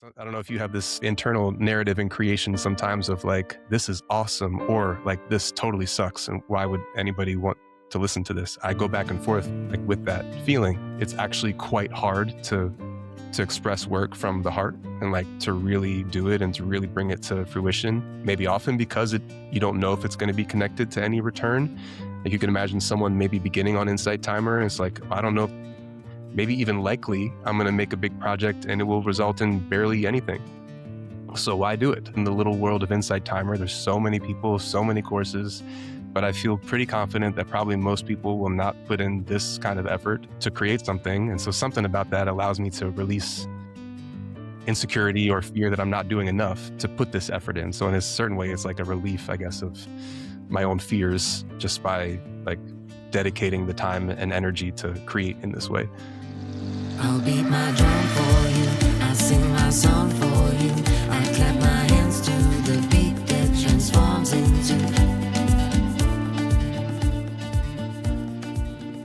I don't know if you have this internal narrative in creation sometimes of like, this is awesome, or like, this totally sucks. And why would anybody want to listen to this? I go back and forth like with that feeling. It's actually quite hard to express work from the heart and like to really do it and to really bring it to fruition. Maybe often because you don't know if it's going to be connected to any return. Like you can imagine someone maybe beginning on Insight Timer and it's like, I don't know, maybe even likely I'm going to make a big project and it will result in barely anything. So why do it? In the little world of Insight Timer, there's so many people, so many courses, but I feel pretty confident that probably most people will not put in this kind of effort to create something. And so something about that allows me to release insecurity or fear that I'm not doing enough to put this effort in. So in a certain way, it's like a relief, I guess, of my own fears just by like dedicating the time and energy to create in this way. I'll beat my drum for you, I'll sing my song for you, I'll clap my hands to the beat that transforms into.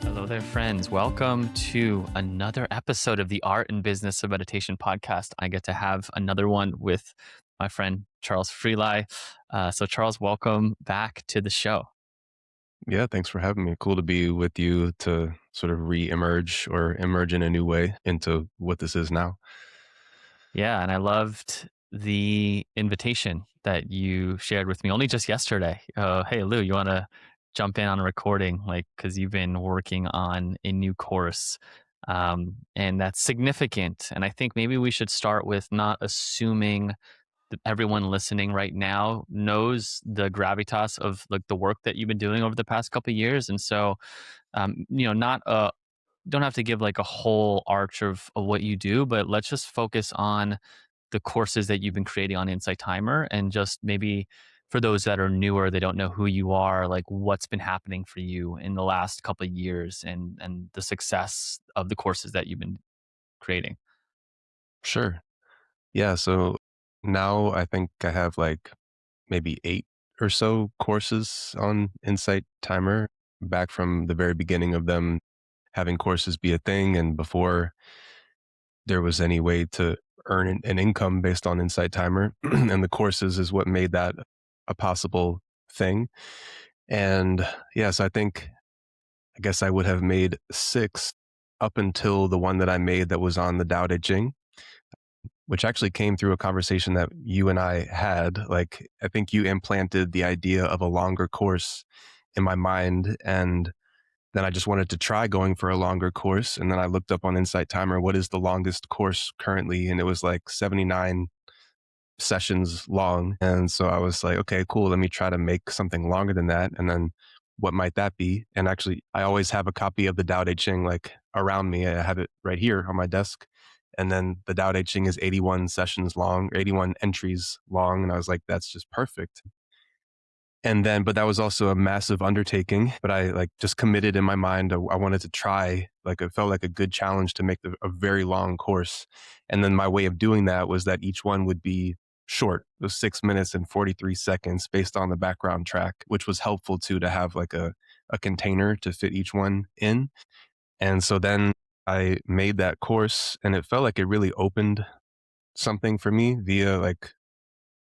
Hello there, friends. Welcome to another episode of the Art and Business of Meditation podcast. I get to have another one with my friend, Charles Freligh. So Charles, welcome back to the show. Yeah, thanks for having me. Cool to be with you to sort of re-emerge or emerge in a new way into what this is now. Yeah, and I loved the invitation that you shared with me only just yesterday. Hey, Lou, you want to jump in on a recording? Like, because you've been working on a new course, and that's significant. And I think maybe we should start with not assuming that everyone listening right now knows the gravitas of like the work that you've been doing over the past couple of years. And so, not don't have to give like a whole arch of what you do, but let's just focus on the courses that you've been creating on Insight Timer, and just maybe for those that are newer, they don't know who you are, like what's been happening for you in the last couple of years and the success of the courses that you've been creating. Sure. Yeah. So now I think I have like maybe 8 or so courses on Insight Timer back from the very beginning of them having courses be a thing. And before there was any way to earn an income based on Insight Timer. And the courses is what made that a possible thing. And yes, I guess I would have made 6 up until the one that I made that was on the Tao Te Ching, which actually came through a conversation that you and I had. Like, I think you implanted the idea of a longer course in my mind. And then I just wanted to try going for a longer course. And then I looked up on Insight Timer, what is the longest course currently? And it was like 79 sessions long. And so I was like, okay, cool. Let me try to make something longer than that. And then what might that be? And actually, I always have a copy of the Tao Te Ching like around me. I have it right here on my desk. And then the Tao Te Ching is 81 sessions long, 81 entries long. And I was like, that's just perfect. And then, but that was also a massive undertaking, but I like just committed in my mind. I wanted to try, like it felt like a good challenge to make a very long course. And then my way of doing that was that each one would be short, it was 6 minutes and 43 seconds based on the background track, which was helpful too, to have like a container to fit each one in. And so then I made that course and it felt like it really opened something for me via like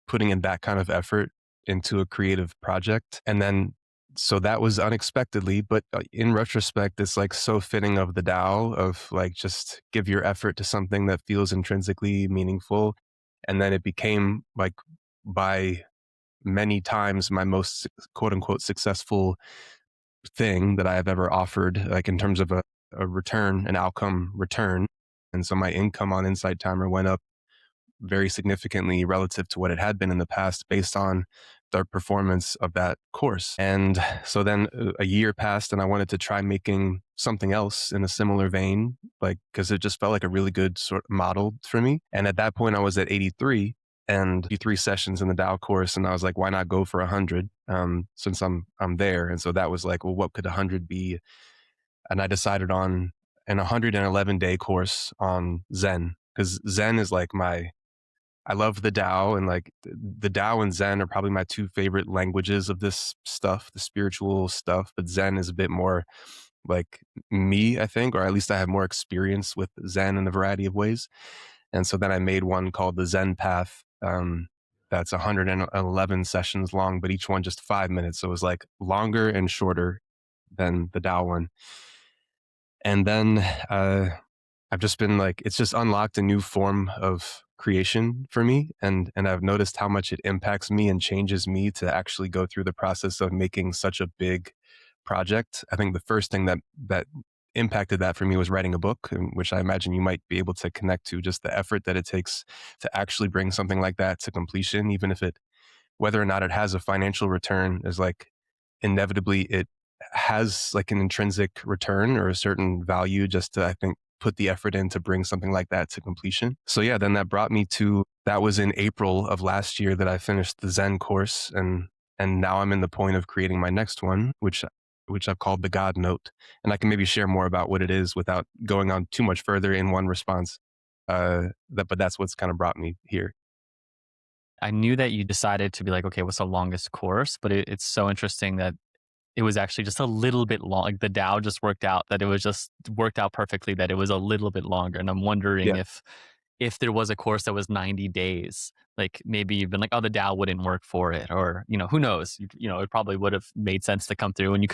putting in that kind of effort into a creative project. And then, so that was unexpectedly, but in retrospect, it's like so fitting of the Tao of like, just give your effort to something that feels intrinsically meaningful. And then it became like by many times my most quote unquote successful thing that I have ever offered, like in terms of a return, an outcome return. And so my income on Insight Timer went up very significantly relative to what it had been in the past based on the performance of that course. And so then a year passed and I wanted to try making something else in a similar vein, like, because it just felt like a really good sort of model for me. And at that point I was at 83 and 83 sessions in the Tao course. And I was like, why not go for 100 since I'm there? And so that was like, well, what could 100 be? And I decided on an 111-day course on Zen, because Zen is like I love the Tao, and like the Tao and Zen are probably my 2 favorite languages of this stuff, the spiritual stuff. But Zen is a bit more like me, I think, or at least I have more experience with Zen in a variety of ways. And so then I made one called the Zen Path. That's 111 sessions long, but each one just 5 minutes. So it was like longer and shorter than the Tao one. And then I've just been like, it's just unlocked a new form of creation for me, and I've noticed how much it impacts me and changes me to actually go through the process of making such a big project. I think the first thing that impacted that for me was writing a book, which I imagine you might be able to connect to, just the effort that it takes to actually bring something like that to completion, even if it whether or not it has a financial return is like inevitably it has like an intrinsic return or a certain value just to, I think, put the effort in to bring something like that to completion. So yeah, then that brought me to that was in April of last year that I finished the Zen course, and now I'm in the point of creating my next one, which I've called the God Note. And I can maybe share more about what it is without going on too much further in one response. But that's what's kind of brought me here. I knew that you decided to be like, okay, what's the longest course? But it's so interesting that it was actually just a little bit long. Like the Dow just worked out that it was just worked out perfectly that it was a little bit longer. And I'm wondering Yeah. if there was a course that was 90 days, like maybe you've been like, oh, the Dow wouldn't work for it, or who knows? It probably would have made sense to come through, and you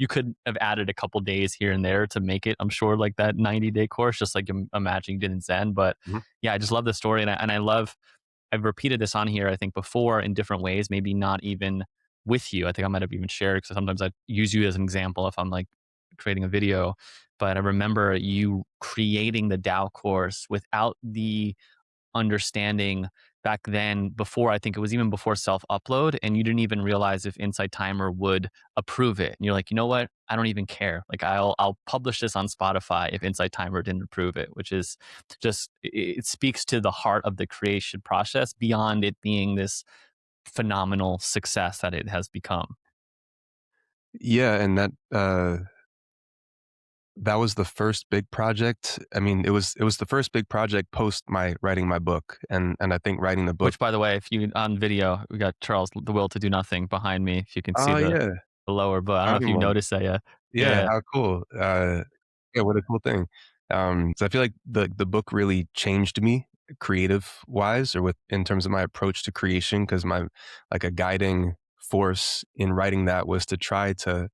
could have added a couple days here and there to make it. I'm sure like that 90-day course, just like imagine you did in Zen. But Mhm. yeah, I just love the story, and I love I've repeated this on here, I think, before in different ways, maybe not even with you. I think I might have even shared because sometimes I use you as an example if I'm like creating a video. But I remember you creating the Dow course without the understanding back then, before I think it was even before self upload, and you didn't even realize if Insight Timer would approve it. And you're like, you know what? I don't even care. Like I'll publish this on Spotify if Insight Timer didn't approve it, which is just it speaks to the heart of the creation process beyond it being this phenomenal success that it has become. Yeah, and that was the first big project. I mean, it was the first big project post my writing my book, and I think writing the book. Which, by the way, if you on video, we got Charles the Will to Do Nothing behind me. If you can see Oh, yeah, the lower, but I don't know if having you've one. noticed that yet. Yeah, Yeah. how cool. Yeah, what a cool thing. So I feel like the book really changed me creative-wise or with in terms of my approach to creation, because my like, a guiding force in writing that was to try to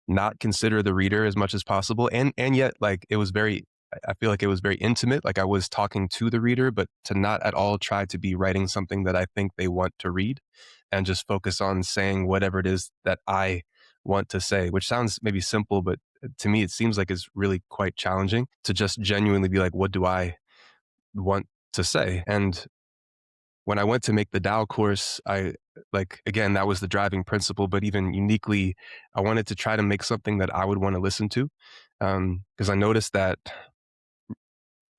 not consider the reader as much as possible, and yet, like, it was very I feel like it was very intimate, like, I was talking to the reader, but to not at all try to be writing something that I think they want to read, and just focus on saying whatever it is that I want to say, which sounds maybe simple, but to me, it seems like it's really quite challenging to just genuinely be like, "What do I want to say?" And when I went to make the Tao course, I like again, that was the driving principle, but even uniquely, I wanted to try to make something that I would want to listen to. Because I noticed that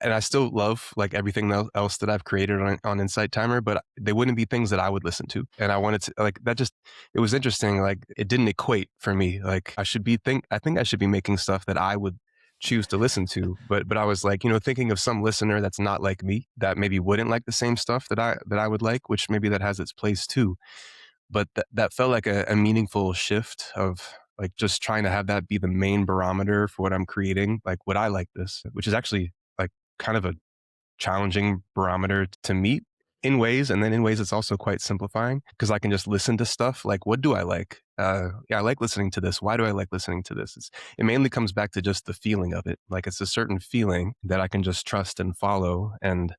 and I still love like everything else that I've created on Insight Timer, but they wouldn't be things that I would listen to. And I wanted to like that just it was interesting. Like it didn't equate for me. Like I think I should be making stuff that I would choose to listen to. But I was like, thinking of some listener that's not like me, that maybe wouldn't like the same stuff that I would like, which maybe that has its place too. But that felt like a meaningful shift of like just trying to have that be the main barometer for what I'm creating. Like, would I like this? Which is actually like kind of a challenging barometer to meet in ways. And then in ways, it's also quite simplifying because I can just listen to stuff like, what do I like? Yeah, I like listening to this. Why do I like listening to this? It mainly comes back to just the feeling of it. Like it's a certain feeling that I can just trust and follow. And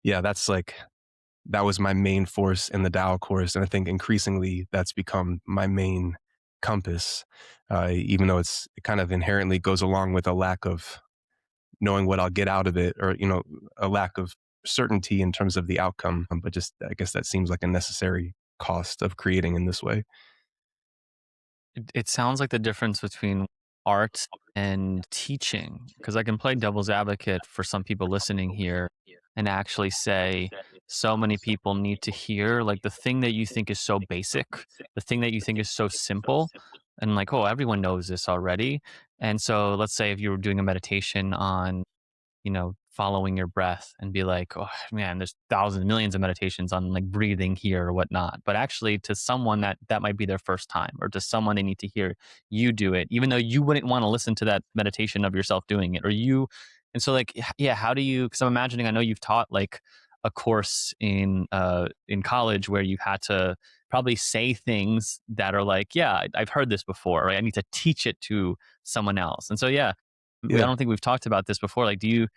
yeah, that was my main force in the Tao course. And I think increasingly that's become my main compass, even though it kind of inherently goes along with a lack of knowing what I'll get out of it or, a lack of certainty in terms of the outcome. But just, I guess that seems like a necessary cost of creating in this way. It sounds like the difference between art and teaching, because I can play devil's advocate for some people listening here and actually say so many people need to hear like the thing that you think is so basic, the thing that you think is so simple, and like, oh, everyone knows this already. And so let's say if you were doing a meditation on following your breath and be like, oh man, there's thousands, millions of meditations on like breathing here or whatnot. But actually, to someone that might be their first time, or to someone they need to hear you do it, even though you wouldn't want to listen to that meditation of yourself doing it, or you And so like yeah, how do you, because I'm imagining, I know you've taught like a course in college where you had to probably say things that are like, yeah, I've heard this before, right? I need to teach it to someone else. And so yeah, I Yeah, don't think we've talked about this before. Like, do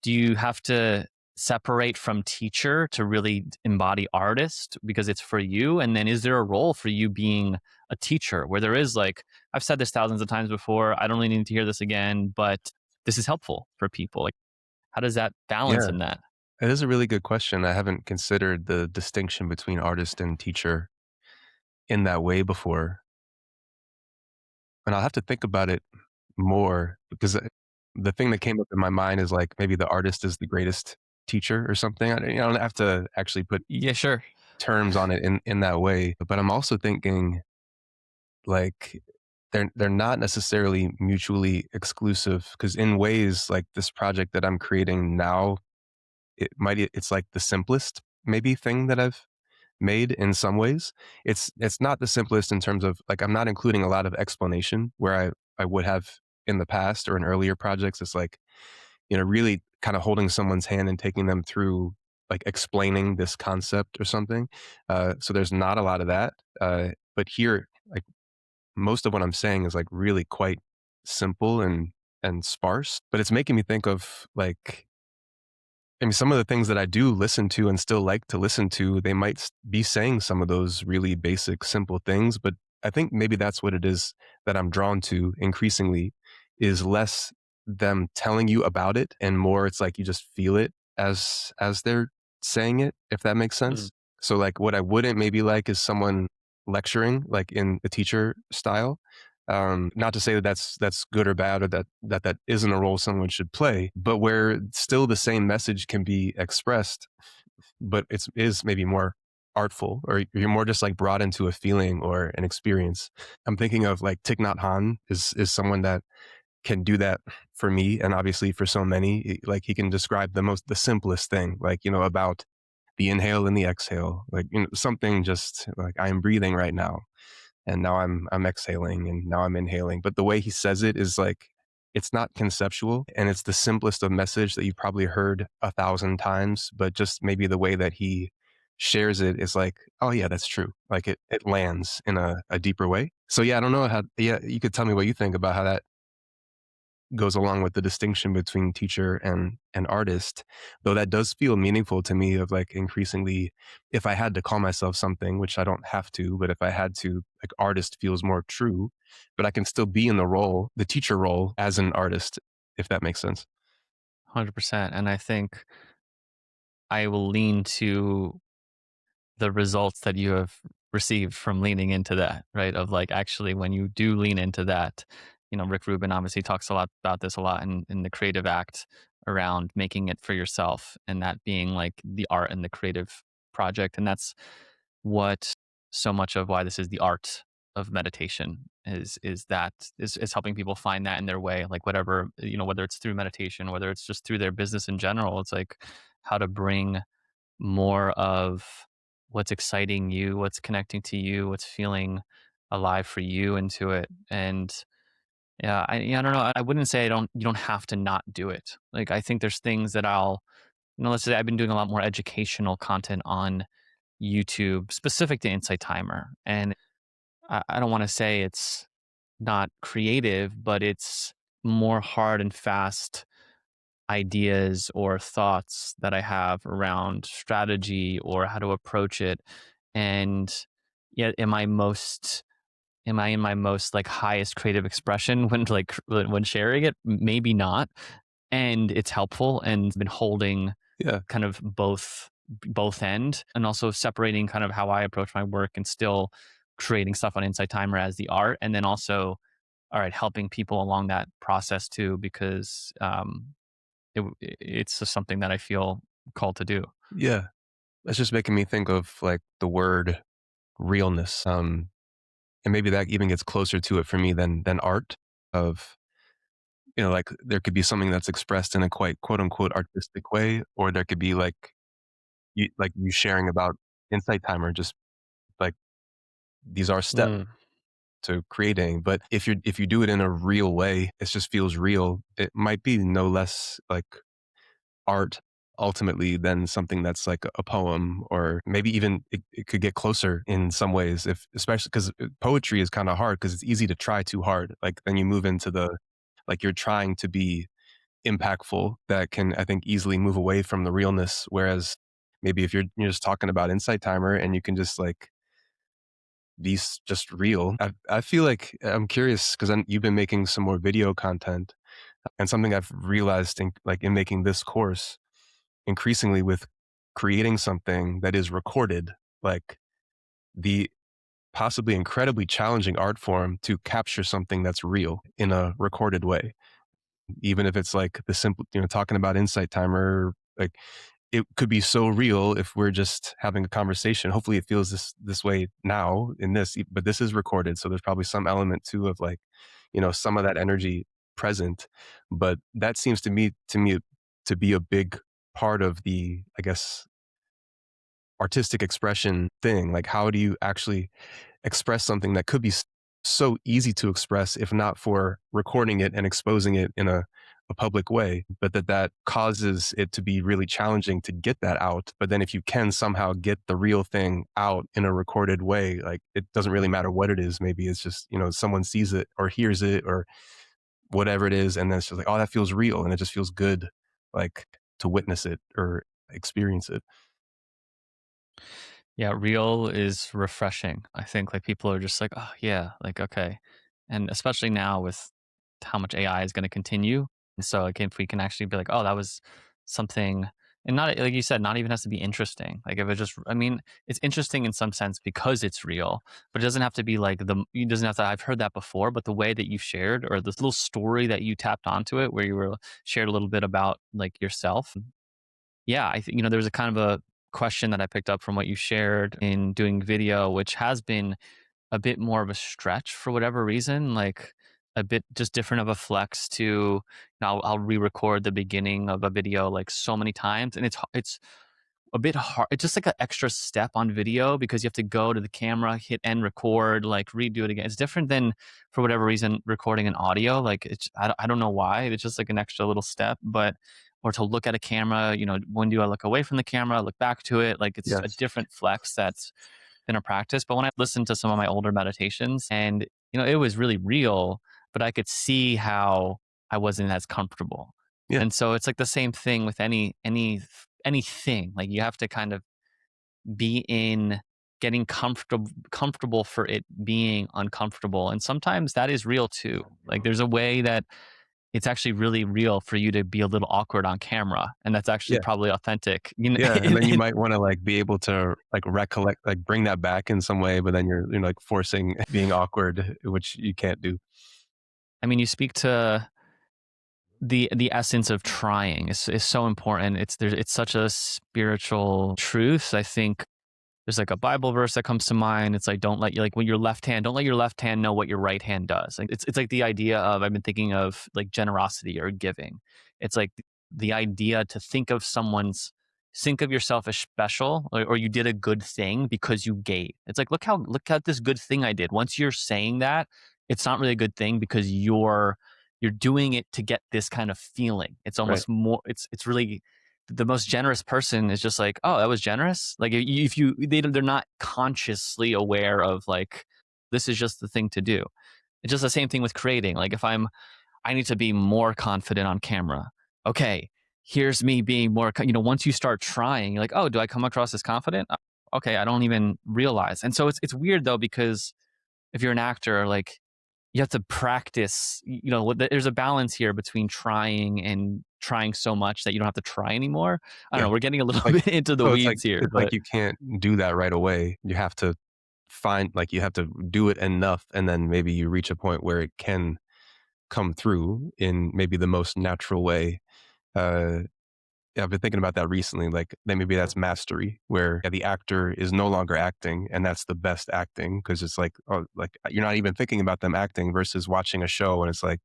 you have to separate from teacher to really embody artist because it's for you? And then is there a role for you being a teacher where there is like, I've said this thousands of times before, I don't really need to hear this again, but this is helpful for people. Like, how does that balance yeah. in that? It is a really good question. I haven't considered the distinction between artist and teacher in that way before, and I'll have to think about it more because the thing that came up in my mind is like maybe the artist is the greatest teacher or something. I don't have to actually put Yeah, sure. terms on it in that way, but I'm also thinking like they're not necessarily mutually exclusive because in ways like this project that I'm creating now, it's like the simplest maybe thing that I've made in some ways. It's not the simplest in terms of like I'm not including a lot of explanation where I would have in the past or in earlier projects. It's like, really kind of holding someone's hand and taking them through like explaining this concept or something. So there's not a lot of that. But here, like most of what I'm saying is like really quite simple and sparse. But it's making me think of like I mean, some of the things that I do listen to and still like to listen to, they might be saying some of those really basic, simple things. But I think maybe that's what it is that I'm drawn to increasingly is less them telling you about it and more it's like you just feel it as they're saying it, if that makes Mm. sense. So like what I wouldn't maybe like is someone lecturing like in a teacher style. Not to say that that's good or bad or that isn't a role someone should play, but where still the same message can be expressed, but is maybe more artful or you're more just like brought into a feeling or an experience. I'm thinking of like Thich Nhat Hanh is someone that can do that for me and obviously for so many. Like he can describe the simplest thing, like, about the inhale and the exhale, like, something just like I am breathing right now and now I'm exhaling and now I'm inhaling. But the way he says it is like it's not conceptual and it's the simplest of message that you've probably heard 1,000 times, but just maybe the way that he shares it is like, oh yeah, that's true. Like it lands in a deeper way. So yeah, I don't know how yeah, you could tell me what you think about how that goes along with the distinction between teacher and artist, though that does feel meaningful to me of like increasingly if I had to call myself something, which I don't have to, but if I had to, like artist feels more true, but I can still be in the teacher role as an artist, if that makes sense. 100%. And I think I will lean to the results that you have received from leaning into that, right? Of like actually when you do lean into that, Rick Rubin obviously talks a lot about this a lot in the creative act around making it for yourself and that being like the art and the creative project. And that's what so much of why this is the art of meditation is helping people find that in their way, like whatever, whether it's through meditation, whether it's just through their business in general, it's like how to bring more of what's exciting you, what's connecting to you, what's feeling alive for you into it. And yeah, I don't know. I wouldn't say you don't have to not do it. Like I think there's things that let's say I've been doing a lot more educational content on YouTube specific to Insight Timer. And I don't want to say it's not creative, but it's more hard and fast ideas or thoughts that I have around strategy or how to approach it. And yet, am I in my most like highest creative expression when when sharing it? Maybe not. And it's helpful and been holding Yeah. kind of both end and also separating kind of how I approach my work and still creating stuff on Insight Timer as the art. And then also, all right, helping people along that process too, because it's just something that I feel called to do. Yeah. That's just making me think of like the word realness. And maybe that even gets closer to it for me than art of like there could be something that's expressed in a quite quote unquote artistic way, or there could be like you sharing about Insight Timer, just like these are steps. Mm. to creating. But if you do it in a real way, it just feels real. It might be no less like art ultimately than something that's like a poem, or maybe even it could get closer in some ways, if especially because poetry is kind of hard because it's easy to try too hard. Like then you move into the like you're trying to be impactful that can, I think, easily move away from the realness. Whereas maybe if you're just talking about Insight Timer and you can just like be just real. I feel like I'm curious because you've been making some more video content, and something I've realized in like in making this course increasingly with creating something that is recorded, like the possibly incredibly challenging art form to capture something that's real in a recorded way. Even if it's like the simple, talking about Insight Timer, like it could be so real if we're just having a conversation. Hopefully it feels this way now in this, but this is recorded. So there's probably some element too of like, some of that energy present. But that seems to me to be a big part of the, I guess, artistic expression thing. Like how do you actually express something that could be so easy to express if not for recording it and exposing it in a public way, but that causes it to be really challenging to get that out. But then if you can somehow get the real thing out in a recorded way, like it doesn't really matter what it is. Maybe it's just, someone sees it or hears it or whatever it is. And then it's just like, oh, that feels real. And it just feels good, like to witness it or experience it. Yeah, real is refreshing. I think like people are just like, oh yeah, like okay. And especially now with how much AI is going to continue. And so like if we can actually be like, oh, that was something, and not like you said, not even has to be interesting. Like if it just, I mean, it's interesting in some sense because it's real, but it doesn't have to be like it doesn't have to, I've heard that before, but the way that you shared or this little story that you tapped onto it where you were shared a little bit about like yourself. Yeah, I think, there's a kind of a question that I picked up from what you shared in doing video, which has been a bit more of a stretch for whatever reason, like a bit just different of a flex to now I'll re-record the beginning of a video like so many times, and it's a bit hard. It's just like an extra step on video because you have to go to the camera, hit end record, like redo it again. It's different than for whatever reason recording an audio. Like I don't know why. It's just like an extra little step, but or to look at a camera, when do I look away from the camera, look back to it? Like it's a Yes. different flex that's been a practice. But when I listened to some of my older meditations and, it was really real, but I could see how I wasn't as comfortable. Yeah. And so it's like the same thing with anything. Like you have to kind of be in getting comfortable for it being uncomfortable. And sometimes that is real too. Like there's a way that it's actually really real for you to be a little awkward on camera, and that's actually Yeah. probably authentic. Yeah, and then you might wanna, like, be able to, like, recollect, like, bring that back in some way, but then you're, like, forcing being awkward, which you can't do. I mean, you speak to the essence of trying is so important. It's such a spiritual truth. I think there's like a Bible verse that comes to mind. It's like don't let you like when your left hand don't let your left hand know what your right hand does. Like it's like the idea of I've been thinking of like generosity or giving. It's like the idea to think of yourself as special, or you did a good thing because you gave. It's like look at this good thing I did. Once you're saying that, it's not really a good thing because you're doing it to get this kind of feeling. It's Right. almost more. It's really the most generous person is just like, oh, that was generous. Like if you they're not consciously aware of like this is just the thing to do. It's just the same thing with creating. Like if I need to be more confident on camera. Okay, here's me being more. Once you start trying, you're like, oh, do I come across as confident? Okay, I don't even realize. And so it's weird though because if you're an actor, like you have to practice. There's a balance here between trying and trying so much that you don't have to try anymore. I don't Yeah. know. We're getting a little Like bit into the so weeds here, it's like but you can't do that right away. You have to you have to do it enough, and then maybe you reach a point where it can come through in maybe the most natural way. Uh Yeah, I've been thinking about that recently. Like, then maybe that's mastery, where the actor is no longer acting, and that's the best acting because it's like, oh, like you're not even thinking about them acting versus watching a show, and it's like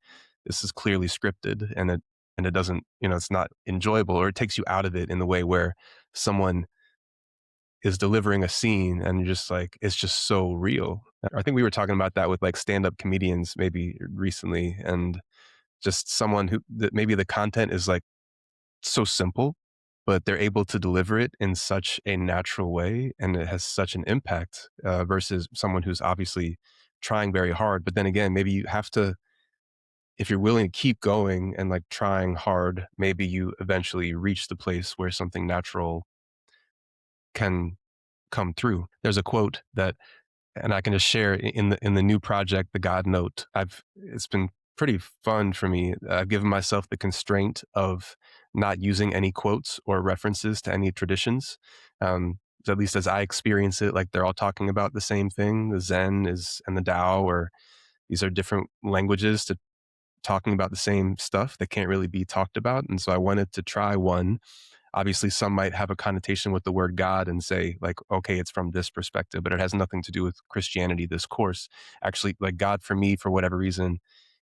this is clearly scripted, and it doesn't, it's not enjoyable, or it takes you out of it in the way where someone is delivering a scene, and you're just like, it's just so real. I think we were talking about that with like stand-up comedians maybe recently, and just someone who that maybe the content is like so simple, but they're able to deliver it in such a natural way, and it has such an impact versus someone who's obviously trying very hard. But then again, maybe you have to, if you're willing to keep going and like trying hard, maybe you eventually reach the place where something natural can come through. There's a quote that, and I can just share in the new project, the God Note. It's been pretty fun for me. I've given myself the constraint of not using any quotes or references to any traditions. At least as I experience it, like they're all talking about the same thing. The Zen is and the Tao, or these are different languages to talking about the same stuff that can't really be talked about. And so I wanted to try one. Obviously, some might have a connotation with the word God and say, like, okay, it's from this perspective, but it has nothing to do with Christianity, this course. Actually, like, God for me, for whatever reason,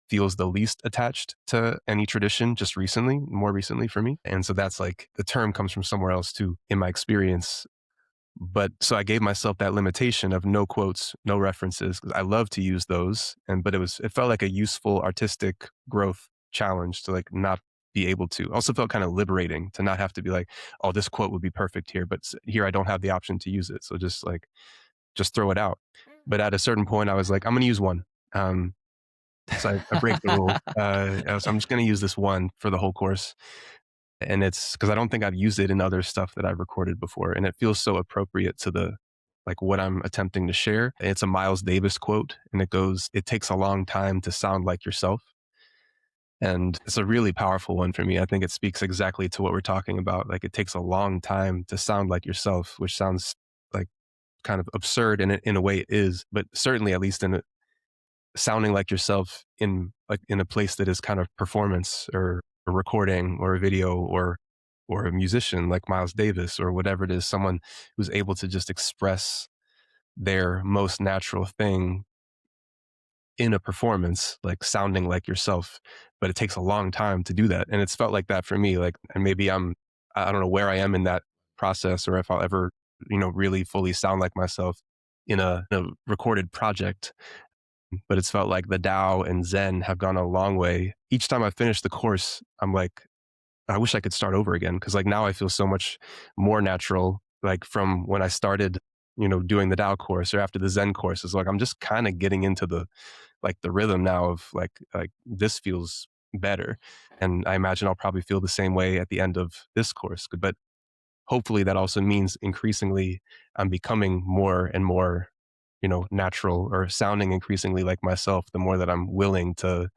feels the least attached to any tradition just recently, more recently for me. And so that's like the term comes from somewhere else too, in my experience. But so I gave myself that limitation of no quotes, no references, 'cause I love to use those. But it felt like a useful artistic growth challenge to like not be able to. Also felt kind of liberating to not have to be like, oh, this quote would be perfect here, but here I don't have the option to use it. So just throw it out. But at a certain point, I was like, I'm going to use one. Um, so I break the rule. So I'm just going to use this one for the whole course. And it's because I don't think I've used it in other stuff that I've recorded before. And it feels so appropriate to the like what I'm attempting to share. It's a Miles Davis quote, and it goes, "It takes a long time to sound like yourself." And it's a really powerful one for me. I think it speaks exactly to what we're talking about. Like it takes a long time to sound like yourself, which sounds like kind of absurd, and in a way it is, but certainly at least in sounding like yourself in a place that is kind of performance or a recording or a video or a musician like Miles Davis or whatever it is, someone who's able to just express their most natural thing in a performance, like sounding like yourself. But it takes a long time to do that. And it's felt like that for me. Like, and maybe I don't know where I am in that process or if I'll ever, really fully sound like myself in a recorded project, but it's felt like the Tao and Zen have gone a long way. Each time I finish the course, I'm like, I wish I could start over again because like now I feel so much more natural. Like from when I started, doing the Tao course or after the Zen course, it's like I'm just kind of getting into the rhythm now of like this feels better, and I imagine I'll probably feel the same way at the end of this course. But hopefully that also means increasingly I'm becoming more and more, natural or sounding increasingly like myself the more that I'm willing to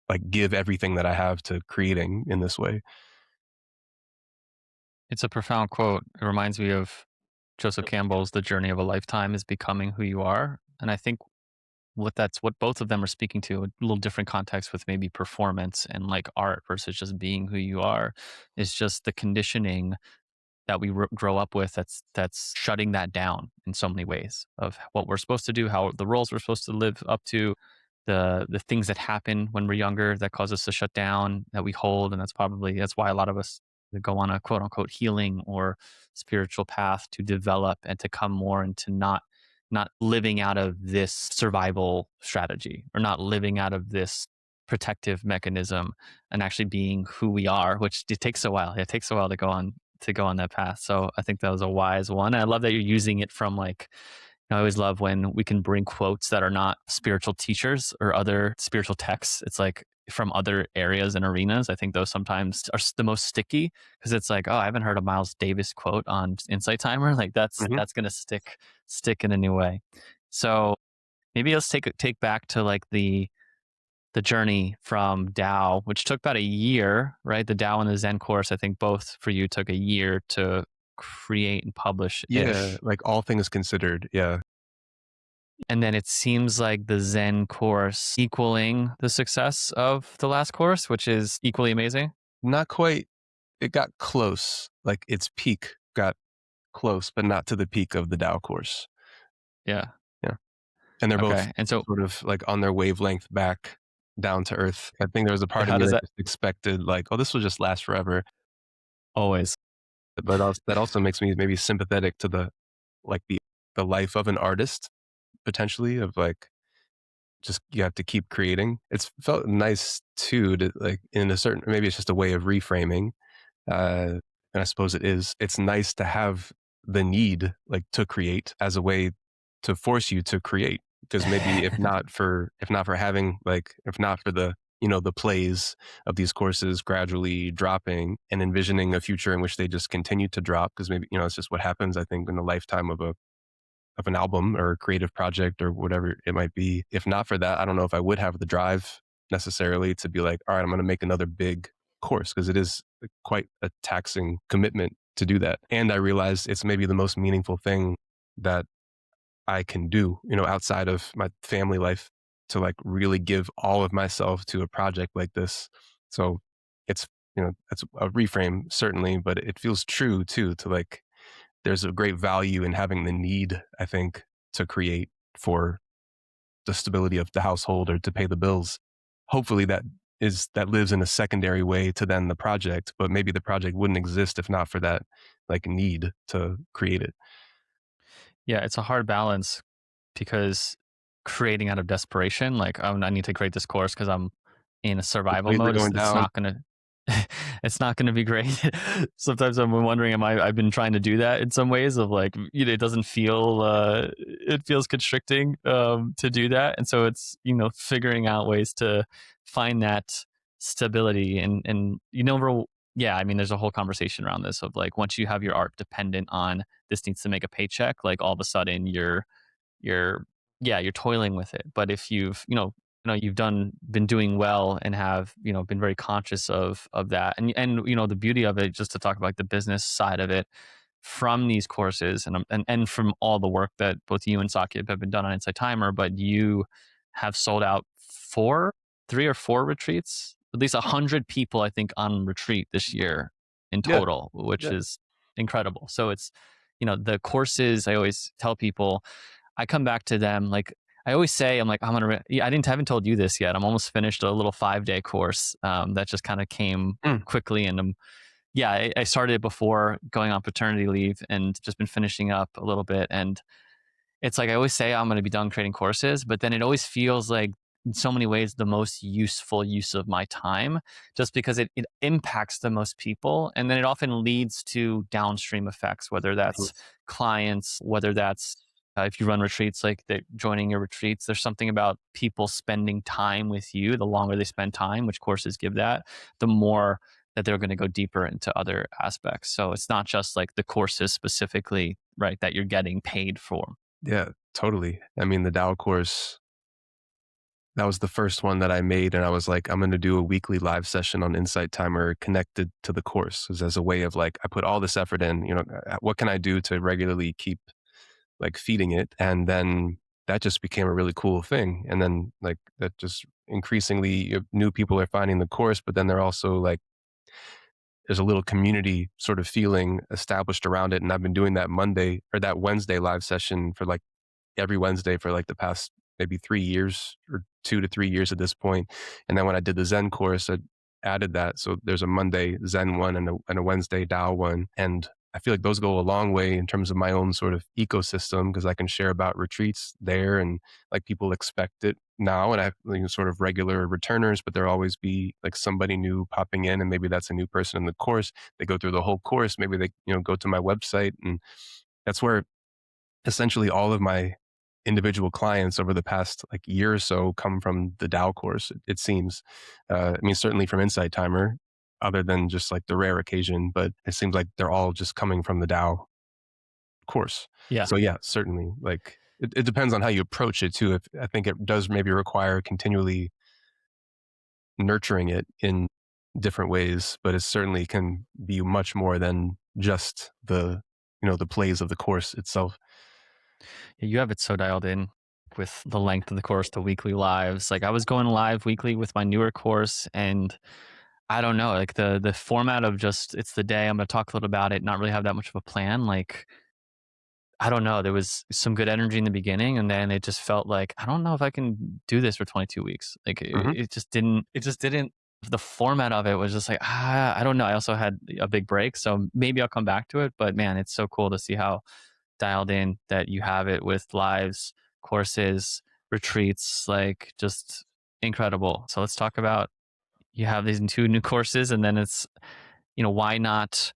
like give everything that I have to creating in this way. It's a profound quote. It reminds me of Joseph Campbell's "The Journey of a Lifetime is Becoming Who You Are." And I think what both of them are speaking to, a little different context with maybe performance and like art versus just being who you are, is just the conditioning that we grow up with that's shutting that down in so many ways of what we're supposed to do, how the roles we're supposed to live up to, the things that happen when we're younger that cause us to shut down that we hold. And that's why a lot of us that go on a quote unquote healing or spiritual path to develop and to come more into not living out of this survival strategy or not living out of this protective mechanism and actually being who we are, which it takes a while. It takes a while to go on that path. So I think that was a wise one. I love that you're using it from like, I always love when we can bring quotes that are not spiritual teachers or other spiritual texts. It's like from other areas and arenas. I think those sometimes are the most sticky because it's like, oh, I haven't heard a Miles Davis quote on Insight Timer. Like Mhm. that's gonna stick in a new way. So maybe let's take back to like the journey from Tao, which took about a year, right? The Tao and the Zen course, I think both for you took a year to create and publish Yeah, ish. like all things considered, yeah. And then it seems like the Zen course equaling the success of the last course, which is equally amazing. Not quite, it got close, like its peak got close, but not to the peak of the Tao course. Yeah. Yeah, and they're both Okay. And so sort of like on their wavelength back down to earth. I think there was a part of how me does that that just expected like, "Oh, this will just last forever," always? but that also makes me maybe sympathetic to the like the life of an artist. potentially of like just you have to keep creating. It's felt nice too to like in a certain maybe it's just a way of reframing. Uh, and I suppose it is. It's nice to have the need like to create as a way to force you to create because maybe if not for having like if not for the the plays of these courses gradually dropping and envisioning a future in which they just continue to drop because maybe it's just what happens I think in the lifetime of an album or a creative project or whatever it might be. If not for that, I don't know if I would have the drive necessarily to be like, all right, I'm going to make another big course because it is quite a taxing commitment to do that. And I realized it's maybe the most meaningful thing that I can do, outside of my family life to like really give all of myself to a project like this. So it's, it's a reframe certainly, but it feels true too, to like, there's a great value in having the need, I think, to create for the stability of the household or to pay the bills. Hopefully that lives in a secondary way to then the project, but maybe the project wouldn't exist if not for that like need to create it. Yeah, it's a hard balance because creating out of desperation, like, I need to create this course because I'm in a survival Completely mode. going It's down. not gonna, it's not gonna be great. Sometimes I'm wondering, I've been trying to do that in some ways of like, it doesn't feel, it feels constricting, to do that, and so it's figuring out ways to find that stability and yeah, I mean, there's a whole conversation around this of like once you have your art dependent on this needs to make a paycheck, like all of a sudden you're yeah, you're toiling with it. But if you've been doing well and have been very conscious of that, and the beauty of it, just to talk about like, the business side of it, from these courses and from all the work that both you and Sakib have been done on Inside Timer, but you have sold out 3 or 4 retreats, at least 100 people, I think, on retreat this year in Yeah, total, which yeah. is incredible. So it's, the courses, I always tell people, I come back to them like I always say, I'm like, yeah, haven't told you this yet. I'm almost finished a little 5-day course that just kind of came Mm, quickly, and yeah, I started it before going on paternity leave and just been finishing up a little bit, and it's like I always say I'm going to be done creating courses, but then it always feels like in so many ways the most useful use of my time just because it impacts the most people. And then it often leads to downstream effects, whether mhm. that's clients, whether that's if you run retreats, like they're joining your retreats, there's something about people spending time with you. The longer they spend time, which courses give that, the more that they're going to go deeper into other aspects. So it's not just like the courses specifically, right, that you're getting paid for. Yeah, totally. I mean, the Dow course, that was the first one that I made, and I was like, I'm going to do a weekly live session on Insight Timer connected to the course, as a way of like, I put all this effort in. What can I do to regularly keep like feeding it? And then that just became a really cool thing. And then like that just increasingly new people are finding the course, but then they're also like, there's a little community sort of feeling established around it. And I've been doing that Monday or that Wednesday live session for like every Wednesday for like the past maybe 3 years or 2 to 3 years at this point. And then when I did the Zen course, I added that. So there's a Monday Zen one and a Wednesday Tao one. And I feel like those go a long way in terms of my own sort of ecosystem because I can share about retreats there and like people expect it now. And I have sort of regular returners, but there'll always be like somebody new popping in and maybe that's a new person in the course. They go through the whole course. Maybe they, go to my website and that's where essentially all of my individual clients over the past like year or so come from the Dow course. It seems, I mean, certainly from Insight Timer, other than just like the rare occasion, but it seems like they're all just coming from the Dow course. Yeah. So yeah, certainly, like it depends on how you approach it too. If I think it does maybe require continually nurturing it in different ways, but it certainly can be much more than just the plays of the course itself. Yeah, you have it so dialed in with the length of the course, the weekly lives. Like I was going live weekly with my newer course, and I don't know, like the format of just it's the day I'm going to talk a little about it, not really have that much of a plan. Like I don't know, there was some good energy in the beginning, and then it just felt like I don't know if I can do this for 22 weeks. Like Mhm. it just didn't. It just didn't. The format of it was just like I don't know. I also had a big break, so maybe I'll come back to it. But man, it's so cool to see how dialed in that you have it with lives, courses, retreats, like just incredible. So let's talk about, you have these two new courses, and then it's, why not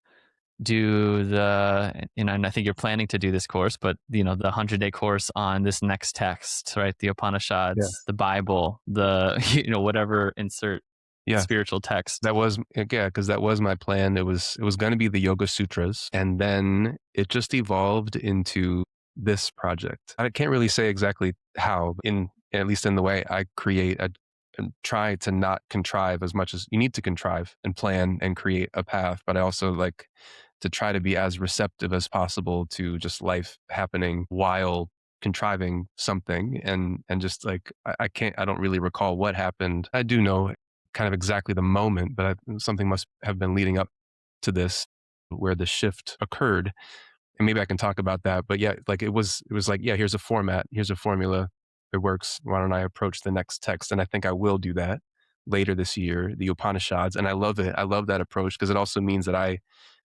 do the, and I think you're planning to do this course, but the 100-day course on this next text, right? The Upanishads, Yes. the Bible, the, whatever, insert Yeah. spiritual text. That was yeah, because that was my plan. It was gonna be the Yoga Sutras, and then it just evolved into this project. I can't really say exactly how, in at least in the way I create and try to not contrive as much as you need to contrive and plan and create a path, but I also like to try to be as receptive as possible to just life happening while contriving something and just like I don't really recall what happened. I do know kind of exactly the moment, but something must have been leading up to this where the shift occurred. And maybe I can talk about that. But yeah, like it was like, yeah, here's a format, here's a formula. It works. Why don't I approach the next text? And I think I will do that later this year, the Upanishads. And I love it. I love that approach because it also means that I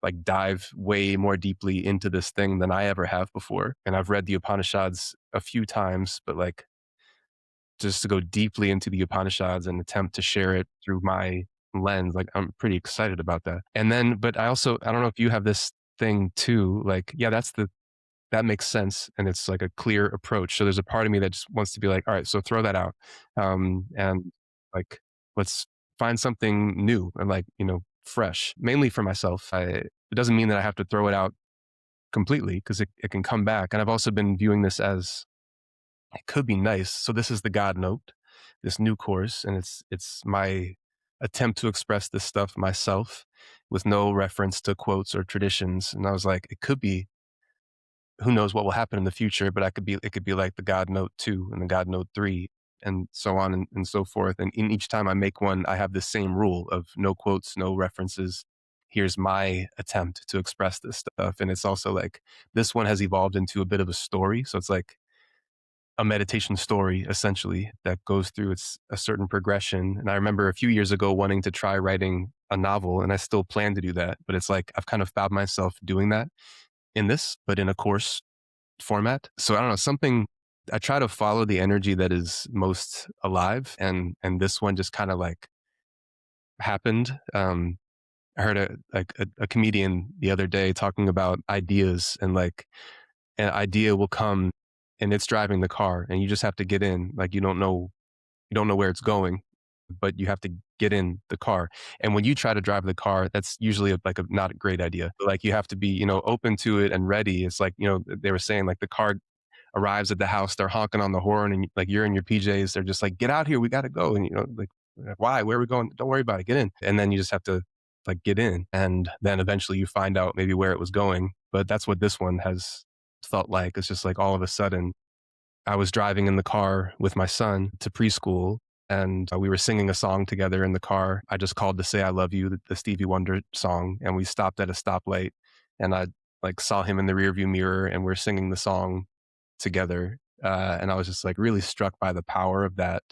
like dive way more deeply into this thing than I ever have before. And I've read the Upanishads a few times, but like just to go deeply into the Upanishads and attempt to share it through my lens. Like I'm pretty excited about that. And then, but I don't know if you have this thing too. Like, yeah, that makes sense, and it's like a clear approach. So there's a part of me that just wants to be like, all right, so throw that out, and like let's find something new and like fresh. Mainly for myself. It doesn't mean that I have to throw it out completely because it can come back. And I've also been viewing this as it could be nice. So this is the God Note, this new course, and it's my attempt to express this stuff myself with no reference to quotes or traditions. And I was like, it could be, who knows what will happen in the future, but it could be like the God Note 2 and the God Note 3 and so on and so forth. And in each time I make one, I have the same rule of no quotes, no references. Here's my attempt to express this stuff. And it's also like this one has evolved into a bit of a story. So it's like a meditation story essentially that goes through its a certain progression. And I remember a few years ago wanting to try writing a novel, and I still plan to do that. But it's like I've kind of found myself doing that in this, but in a course format. So I don't know, something I try to follow the energy that is most alive, and this one just kind of like happened. I heard a comedian the other day talking about ideas, and like an idea will come and it's driving the car and you just have to get in. Like you don't know where it's going, but you have to get in the car. And when you try to drive the car, that's usually like a not a great idea. Like you have to be, open to it and ready. It's like, they were saying like the car arrives at the house, they're honking on the horn and like you're in your PJs, they're just like, get out here, we got to go. And like, why, where are we going? Don't worry about it. Get in. And then you just have to like get in. And then eventually you find out maybe where it was going. But that's what this one has felt like. It's just like all of a sudden I was driving in the car with my son to preschool and we were singing a song together in the car. I just called to say I love you, the Stevie Wonder song, and we stopped at a stoplight and I like saw him in the rearview mirror and we're singing the song together. And I was just like really struck by the power of that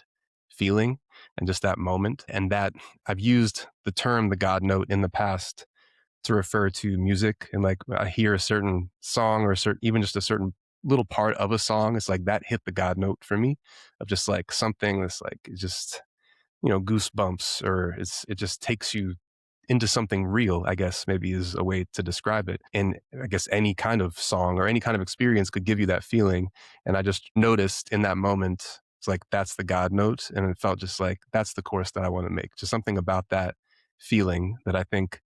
feeling and just that moment. And that I've used the term the God Note in the past to refer to music. And like I hear a certain song or even just a certain little part of a song, it's like that hit the God Note for me of just like something that's like just, goosebumps, or it just takes you into something real, I guess maybe is a way to describe it. And I guess any kind of song or any kind of experience could give you that feeling. And I just noticed in that moment, it's like, that's the God Note. And it felt just like, that's the course that I want to make. Just something about that feeling that I think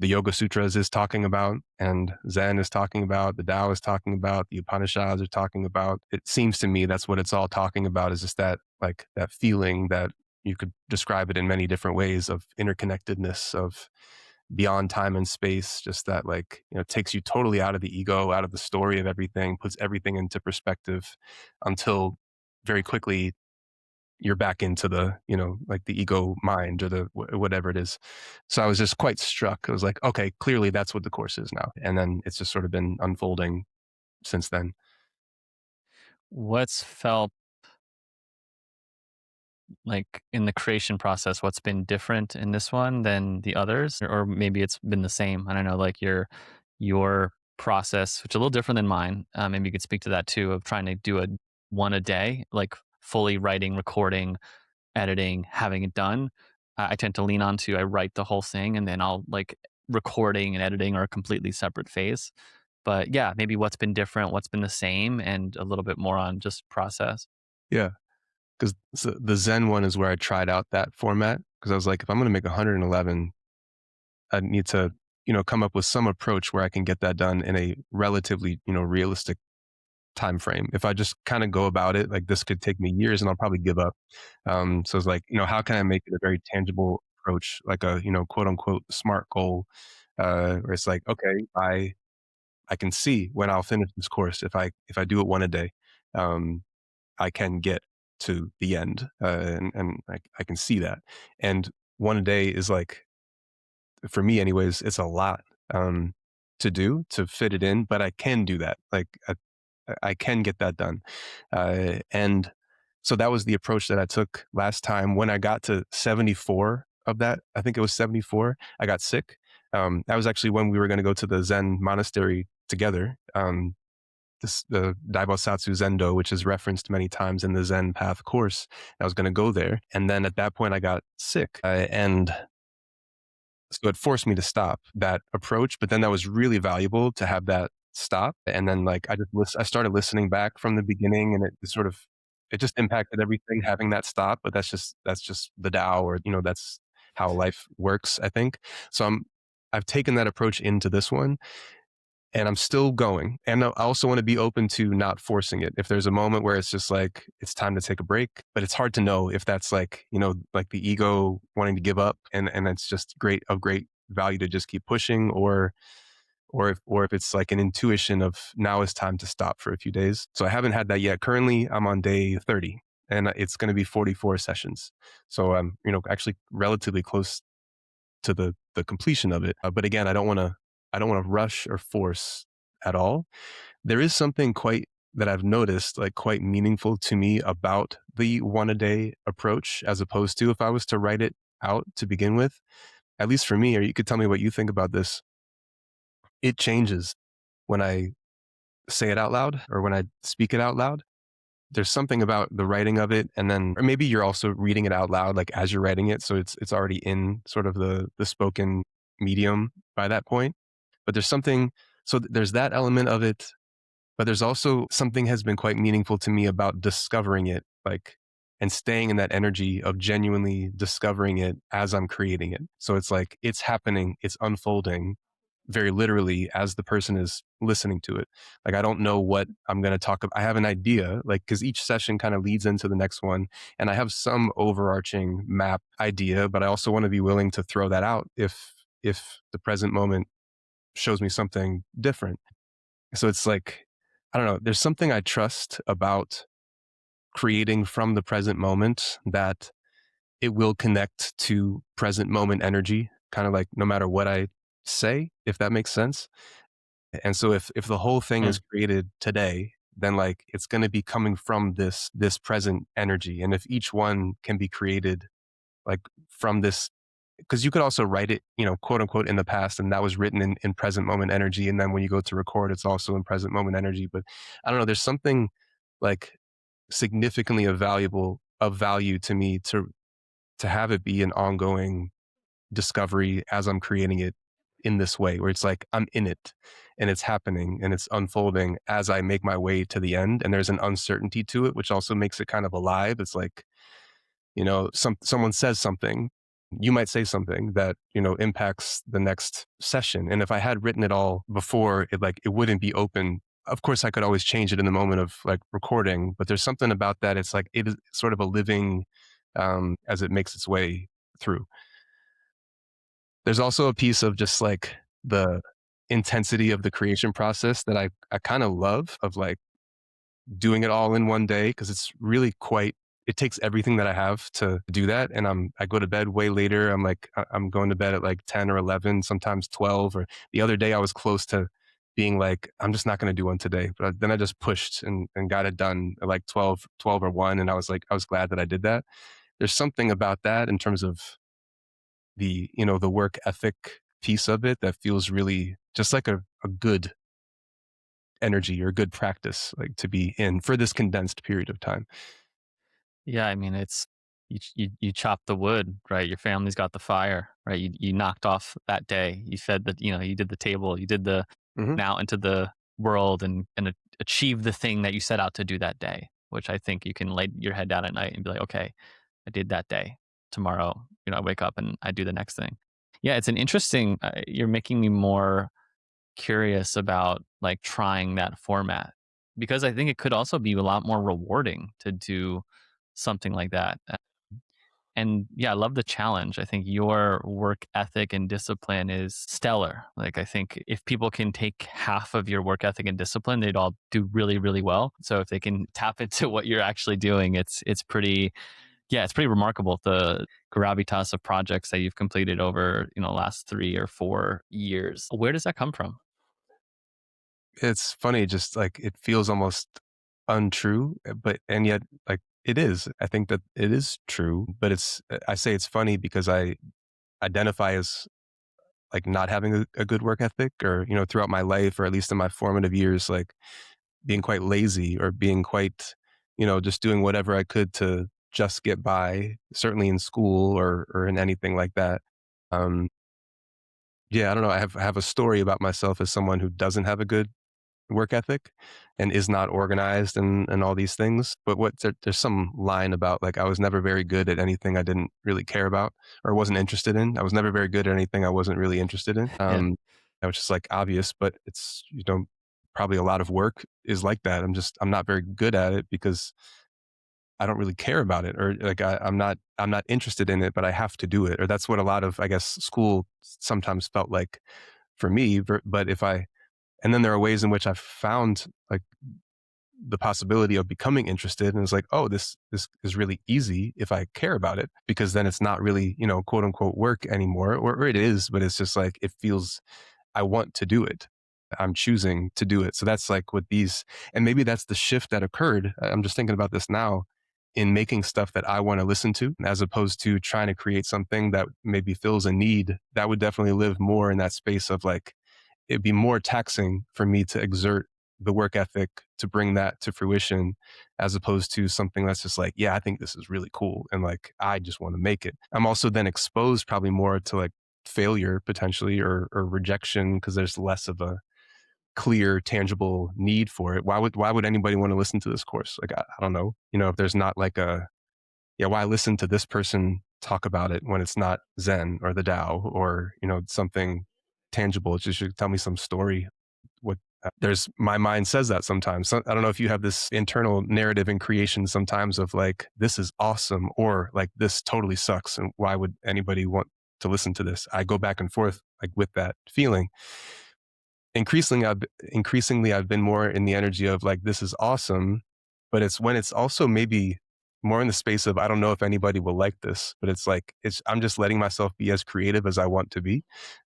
the Yoga Sutras is talking about, and Zen is talking about, the Tao is talking about, the Upanishads are talking about. It seems to me that's what it's all talking about, is just that like that feeling that you could describe it in many different ways of interconnectedness, of beyond time and space, just that like, takes you totally out of the ego, out of the story of everything, puts everything into perspective until very quickly you're back into the, like the ego mind or the whatever it is. So I was just quite struck. I was like, okay, clearly that's what the course is now. And then it's just sort of been unfolding since then. What's felt like in the creation process, what's been different in this one than the others? Or maybe it's been the same. I don't know, like your process, which is a little different than mine. Maybe you could speak to that too, of trying to do a one a day, like fully writing, recording, editing, having it done. I tend to lean on to I write the whole thing and then I'll like recording and editing are a completely separate phase. But yeah, maybe what's been different, what's been the same, and a little bit more on just process. Yeah, because the Zen one is where I tried out that format because I was like, if I'm going to make 111, I need to, come up with some approach where I can get that done in a relatively, realistic time frame. If I just kind of go about it like this could take me years and I'll probably give up. So it's like, how can I make it a very tangible approach, like a, quote unquote smart goal, where it's like, okay, I can see when I'll finish this course if I do it one a day, um, I can get to the end, and I can see that. And one a day is like, for me anyways, it's a lot, um, to do to fit it in, but I can do that. Like I can get that done. And so that was the approach that I took last time. When I got to 74 of that, I think it was 74, I got sick. That was actually when we were going to go to the Zen monastery together. The Daibosatsu Zendo, which is referenced many times in the Zen Path course. I was going to go there. And then at that point, I got sick. And so it forced me to stop that approach, but then that was really valuable to have that stop. And then like I started listening back from the beginning, and it just impacted everything having that stop. But that's just the Tao, or that's how life works, I think. So I've taken that approach into this one, and I'm still going. And I also want to be open to not forcing it. If there's a moment where it's just like, it's time to take a break, but it's hard to know if that's like, like the ego wanting to give up, and it's just of great value to just keep pushing, or if it's like an intuition of now is time to stop for a few days. So I haven't had that yet. Currently I'm on day 30 and it's going to be 44 sessions. So I'm, actually relatively close to the completion of it. But again, I don't want to rush or force at all. There is something quite that I've noticed, like quite meaningful to me about the one a day approach, as opposed to if I was to write it out to begin with, at least for me, or you could tell me what you think about this. It changes when I say it out loud or when I speak it out loud. There's something about the writing of it, and then, or maybe you're also reading it out loud, like as you're writing it. So it's already in sort of the spoken medium by that point. But there's something, so there's that element of it, but there's also something has been quite meaningful to me about discovering it, like, and staying in that energy of genuinely discovering it as I'm creating it. So it's like it's happening, it's unfolding very literally as the person is listening to it. Like I don't know what I'm going to talk about. I have an idea, like, because each session kind of leads into the next one, and I have some overarching map idea, but I also want to be willing to throw that out if the present moment shows me something different. So it's like, I don't know, there's something I trust about creating from the present moment, that it will connect to present moment energy, kind of like no matter what I say, if that makes sense. And so if the whole thing Hmm. is created today, then like it's going to be coming from this present energy. And if each one can be created like from this, because you could also write it, quote unquote, in the past, and that was written in present moment energy. And then when you go to record, it's also in present moment energy. But I don't know, there's something like significantly of value to me to have it be an ongoing discovery as I'm creating it in this way, where it's like I'm in it and it's happening and it's unfolding as I make my way to the end. And there's an uncertainty to it, which also makes it kind of alive. It's like, someone says something, you might say something that, impacts the next session. And if I had written it all before, it wouldn't be open. Of course, I could always change it in the moment of like recording, but there's something about that. It's like it is sort of a living, as it makes its way through. There's also a piece of just like the intensity of the creation process that I kind of love, of like doing it all in one day, because it's really quite, it takes everything that I have to do that. And I go to bed way later. I'm going to bed at like 10 or 11, sometimes 12. Or the other day I was close to being like, I'm just not going to do one today. But then I just pushed and got it done at like 12 or 1. And I was like, I was glad that I did that. There's something about that in terms of the work ethic piece of it that feels really just like a good energy or good practice like to be in for this condensed period of time. Yeah, I mean, it's you chop the wood, right? Your family's got the fire, right? You knocked off that day. You fed the, you did the table, you did the Hmm. now into the world and achieve the thing that you set out to do that day, which I think you can lay your head down at night and be like, okay, I did that day. Tomorrow, I wake up and I do the next thing. Yeah, it's an interesting. You're making me more curious about like trying that format because I think it could also be a lot more rewarding to do something like that. And yeah, I love the challenge. I think your work ethic and discipline is stellar. Like, I think if people can take half of your work ethic and discipline, they'd all do really, really well. So if they can tap into what you're actually doing, it's pretty, yeah, it's pretty remarkable the gravitas of projects that you've completed over, last 3 or 4 years. Where does that come from? It's funny, just like it feels almost untrue, but and yet like it is. I think that it is true, but I say it's funny because I identify as like not having a good work ethic or, throughout my life or at least in my formative years, like being quite lazy or being quite, just doing whatever I could to just get by, certainly in school or in anything like that. Um, yeah, I don't know. I have a story about myself as someone who doesn't have a good work ethic and is not organized and all these things. But there's some line about like I was never very good at anything I didn't really care about or wasn't interested in. I was never very good at anything I wasn't really interested in. Yeah. That was just like obvious, but it's probably a lot of work is like that. I'm not very good at it because I don't really care about it or like I'm not interested in it, but I have to do it. Or that's what a lot of I guess school sometimes felt like for me. But if I and then there are ways in which I've found like the possibility of becoming interested and it's like, oh, this is really easy if I care about it because then it's not really, quote unquote work anymore. Or it is, but it's just like it feels I want to do it. I'm choosing to do it. So that's like with these, and maybe that's the shift that occurred. I'm just thinking about this now in making stuff that I want to listen to, as opposed to trying to create something that maybe fills a need that would definitely live more in that space of like, it'd be more taxing for me to exert the work ethic to bring that to fruition as opposed to something that's just like, yeah, I think this is really cool. And like, I just want to make it. I'm also then exposed probably more to like failure potentially or rejection because there's less of a clear, tangible need for it. Why would anybody want to listen to this course? Like, I don't know, if there's not like yeah, why listen to this person talk about it when it's not Zen or the Tao or, something tangible? Just should tell me some story. What there's my mind says that sometimes. So, I don't know if you have this internal narrative in creation sometimes of like, this is awesome or like this totally sucks. And why would anybody want to listen to this? I go back and forth like with that feeling increasingly I've been more in the energy of like this is awesome, but it's when it's also maybe more in the space of I don't know if anybody will like this, but it's like it's I'm just letting myself be as creative as I want to be.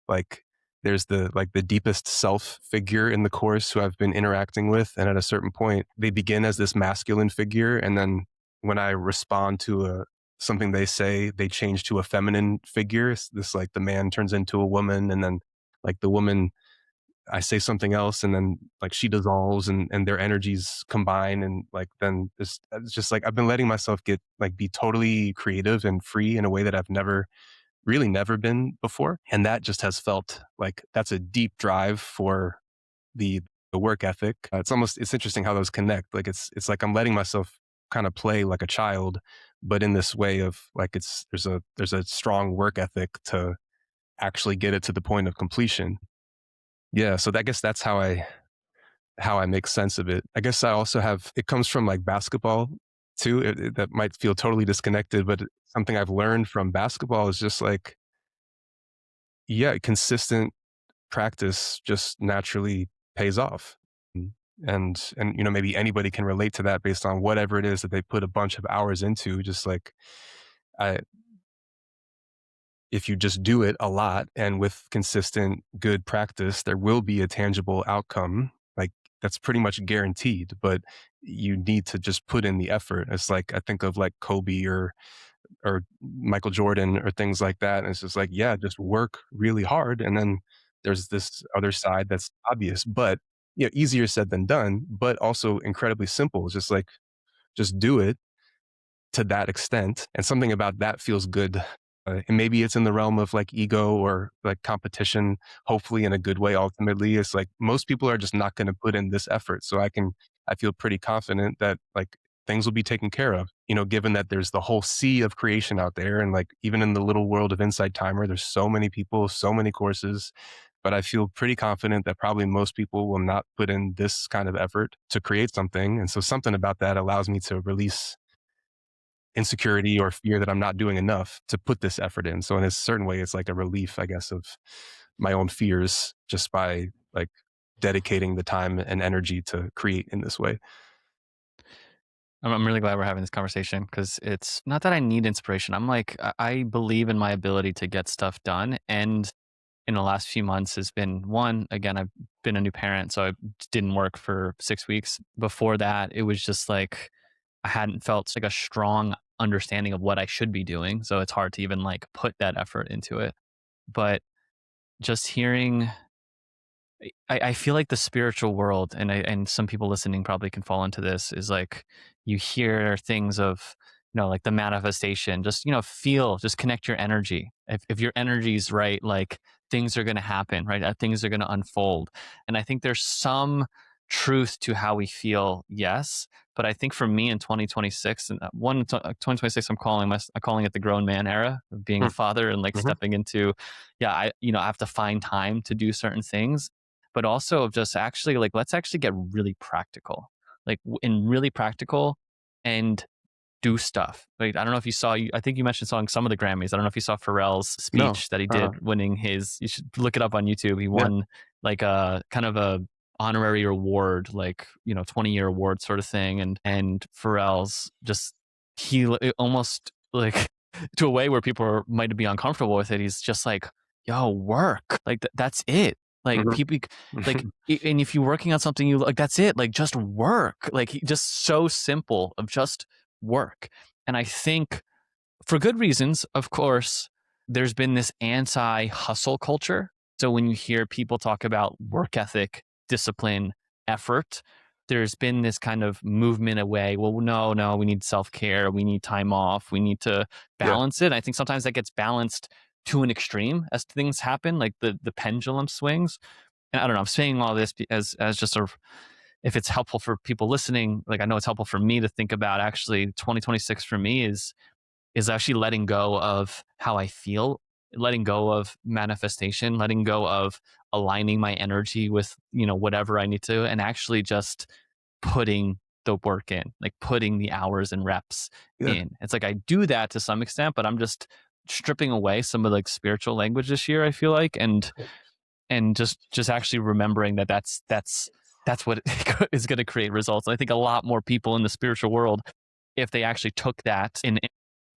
Like there's the deepest self figure in the course who I've been interacting with, and at a certain point they begin as this masculine figure, and then when I respond to a something they say, they change to a feminine figure. This like the man turns into a woman, and then like the woman I say something else and then like she dissolves and their energies combine and like then it's just like I've been letting myself get like be totally creative and free in a way that I've never been before. And that just has felt like that's a deep drive for the the work ethic. It's interesting how those connect. Like it's like I'm letting myself kind of play like a child, but in this way of like there's a strong work ethic to actually get it to the point of completion. Yeah, so I guess that's how I make sense of it. I guess I also have it comes from like basketball too. That might feel totally disconnected, but something I've learned from basketball is just like, yeah, consistent practice just naturally pays off. Mm. And maybe anybody can relate to that based on whatever it is that they put a bunch of hours into. Just like I if you just do it a lot and with consistent good practice, there will be a tangible outcome. Like that's pretty much guaranteed, but you need to just put in the effort. It's like I think of like Kobe or Michael Jordan or things like that. And it's just like, yeah, just work really hard. And then there's this other side that's obvious. But easier said than done, but also incredibly simple. It's just like, just do it to that extent. And something about that feels good. And maybe it's in the realm of like ego or like competition, hopefully in a good way. Ultimately, it's like most people are just not going to put in this effort. So I feel pretty confident that like things will be taken care of, given that there's the whole sea of creation out there. And like even in the little world of Insight Timer, there's so many people, so many courses. But I feel pretty confident that probably most people will not put in this kind of effort to create something. And so something about that allows me to release insecurity or fear that I'm not doing enough to put this effort in. So in a certain way, it's like a relief, I guess, of my own fears just by like dedicating the time and energy to create in this way. I'm really glad we're having this conversation because it's not that I need inspiration. I'm like, I believe in my ability to get stuff done. And in the last few months has been one, again, I've been a new parent, so I didn't work for 6 weeks. Before that, it was just like, I hadn't felt like a strong understanding of what I should be doing. So it's hard to even like put that effort into it. But just hearing I feel like the spiritual world, and some people listening probably can fall into this, is like you hear things of, like the manifestation, just, just connect your energy. If your energy is right, like things are going to happen, right? Things are going to unfold. And I think there's some truth to how we feel, yes. But I think for me in 2026, and 2026, I'm calling it the grown man era of being a father and like Mm-hmm. stepping into, yeah, I have to find time to do certain things, but also just actually like let's actually get really practical, like and really practical, and do stuff. Like I don't know if you saw, I think you mentioned saw some of the Grammys. I don't know if you saw Pharrell's No. speech that he Uh, did winning his. You should look it up on YouTube. He yeah. won like a kind of a honorary award, like 20-year award sort of thing, and Pharrell's just it almost like to a way where people might be uncomfortable with it. He's just like, yo, work, like that's it. Like Mm-hmm. people, like, and if you're working on something you like, that's it. Like just work. Like just so simple of just work. And I think for good reasons, of course, there's been this anti hustle culture. So when you hear people talk about work ethic, discipline, effort, there's been this kind of movement away. Well, no, we need self care. We need time off. We need to Yeah. balance it. I think sometimes that gets balanced to an extreme as things happen, like the pendulum swings. And I don't know, I'm saying all this as just sort of, if it's helpful for people listening, like I know it's helpful for me to think about, actually 2026 for me is actually letting go of how I feel, letting go of manifestation, letting go of aligning my energy with, whatever I need to, and actually just putting the work in, like putting the hours and reps Yeah. in. It's like I do that to some extent, but I'm just stripping away some of like spiritual language this year, I feel like, and just actually remembering that that's what is going to create results. And I think a lot more people in the spiritual world, if they actually took that and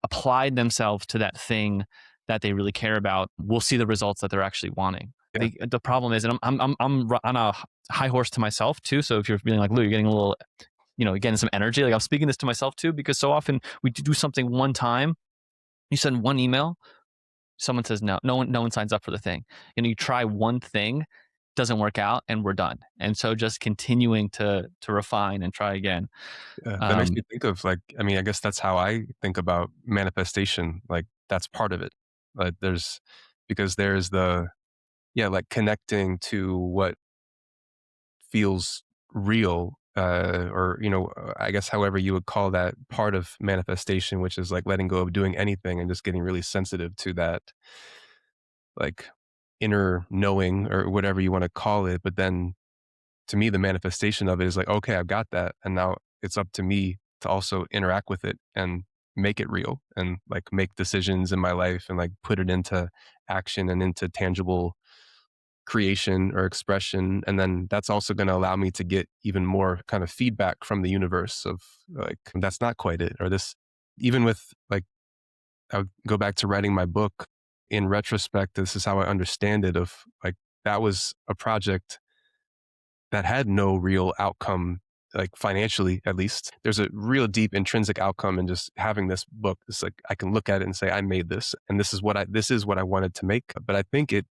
applied themselves to that thing that they really care about, will see the results that they're actually wanting. Yeah. The problem is, and I'm on a high horse to myself too. So if you're feeling like, Lou, you're getting a little, getting some energy, like I'm speaking this to myself too, because so often we do something one time, you send one email, someone says no, no one signs up for the thing. You try one thing, doesn't work out, and we're done. And so just continuing to refine and try again. Yeah. That makes Um, me think of like, I mean, I guess that's how I think about manifestation. Like that's part of it. Like because there's like connecting to what feels real, or I guess however you would call that part of manifestation, which is like letting go of doing anything and just getting really sensitive to that like inner knowing or whatever you want to call it. But then to me, the manifestation of it is like, okay, I've got that, and now it's up to me to also interact with it and make it real and like make decisions in my life and like put it into action and into tangible creation or expression. And then that's also going to allow me to get even more kind of feedback from the universe of like, that's not quite it. Or this, even with like, I'll go back to writing my book. In retrospect, this is how I understand it of like, that was a project that had no real outcome, like financially at least. There's a real deep intrinsic outcome in just having this book. It's like I can look at it and say, I made this and this is what I wanted to make. But I think it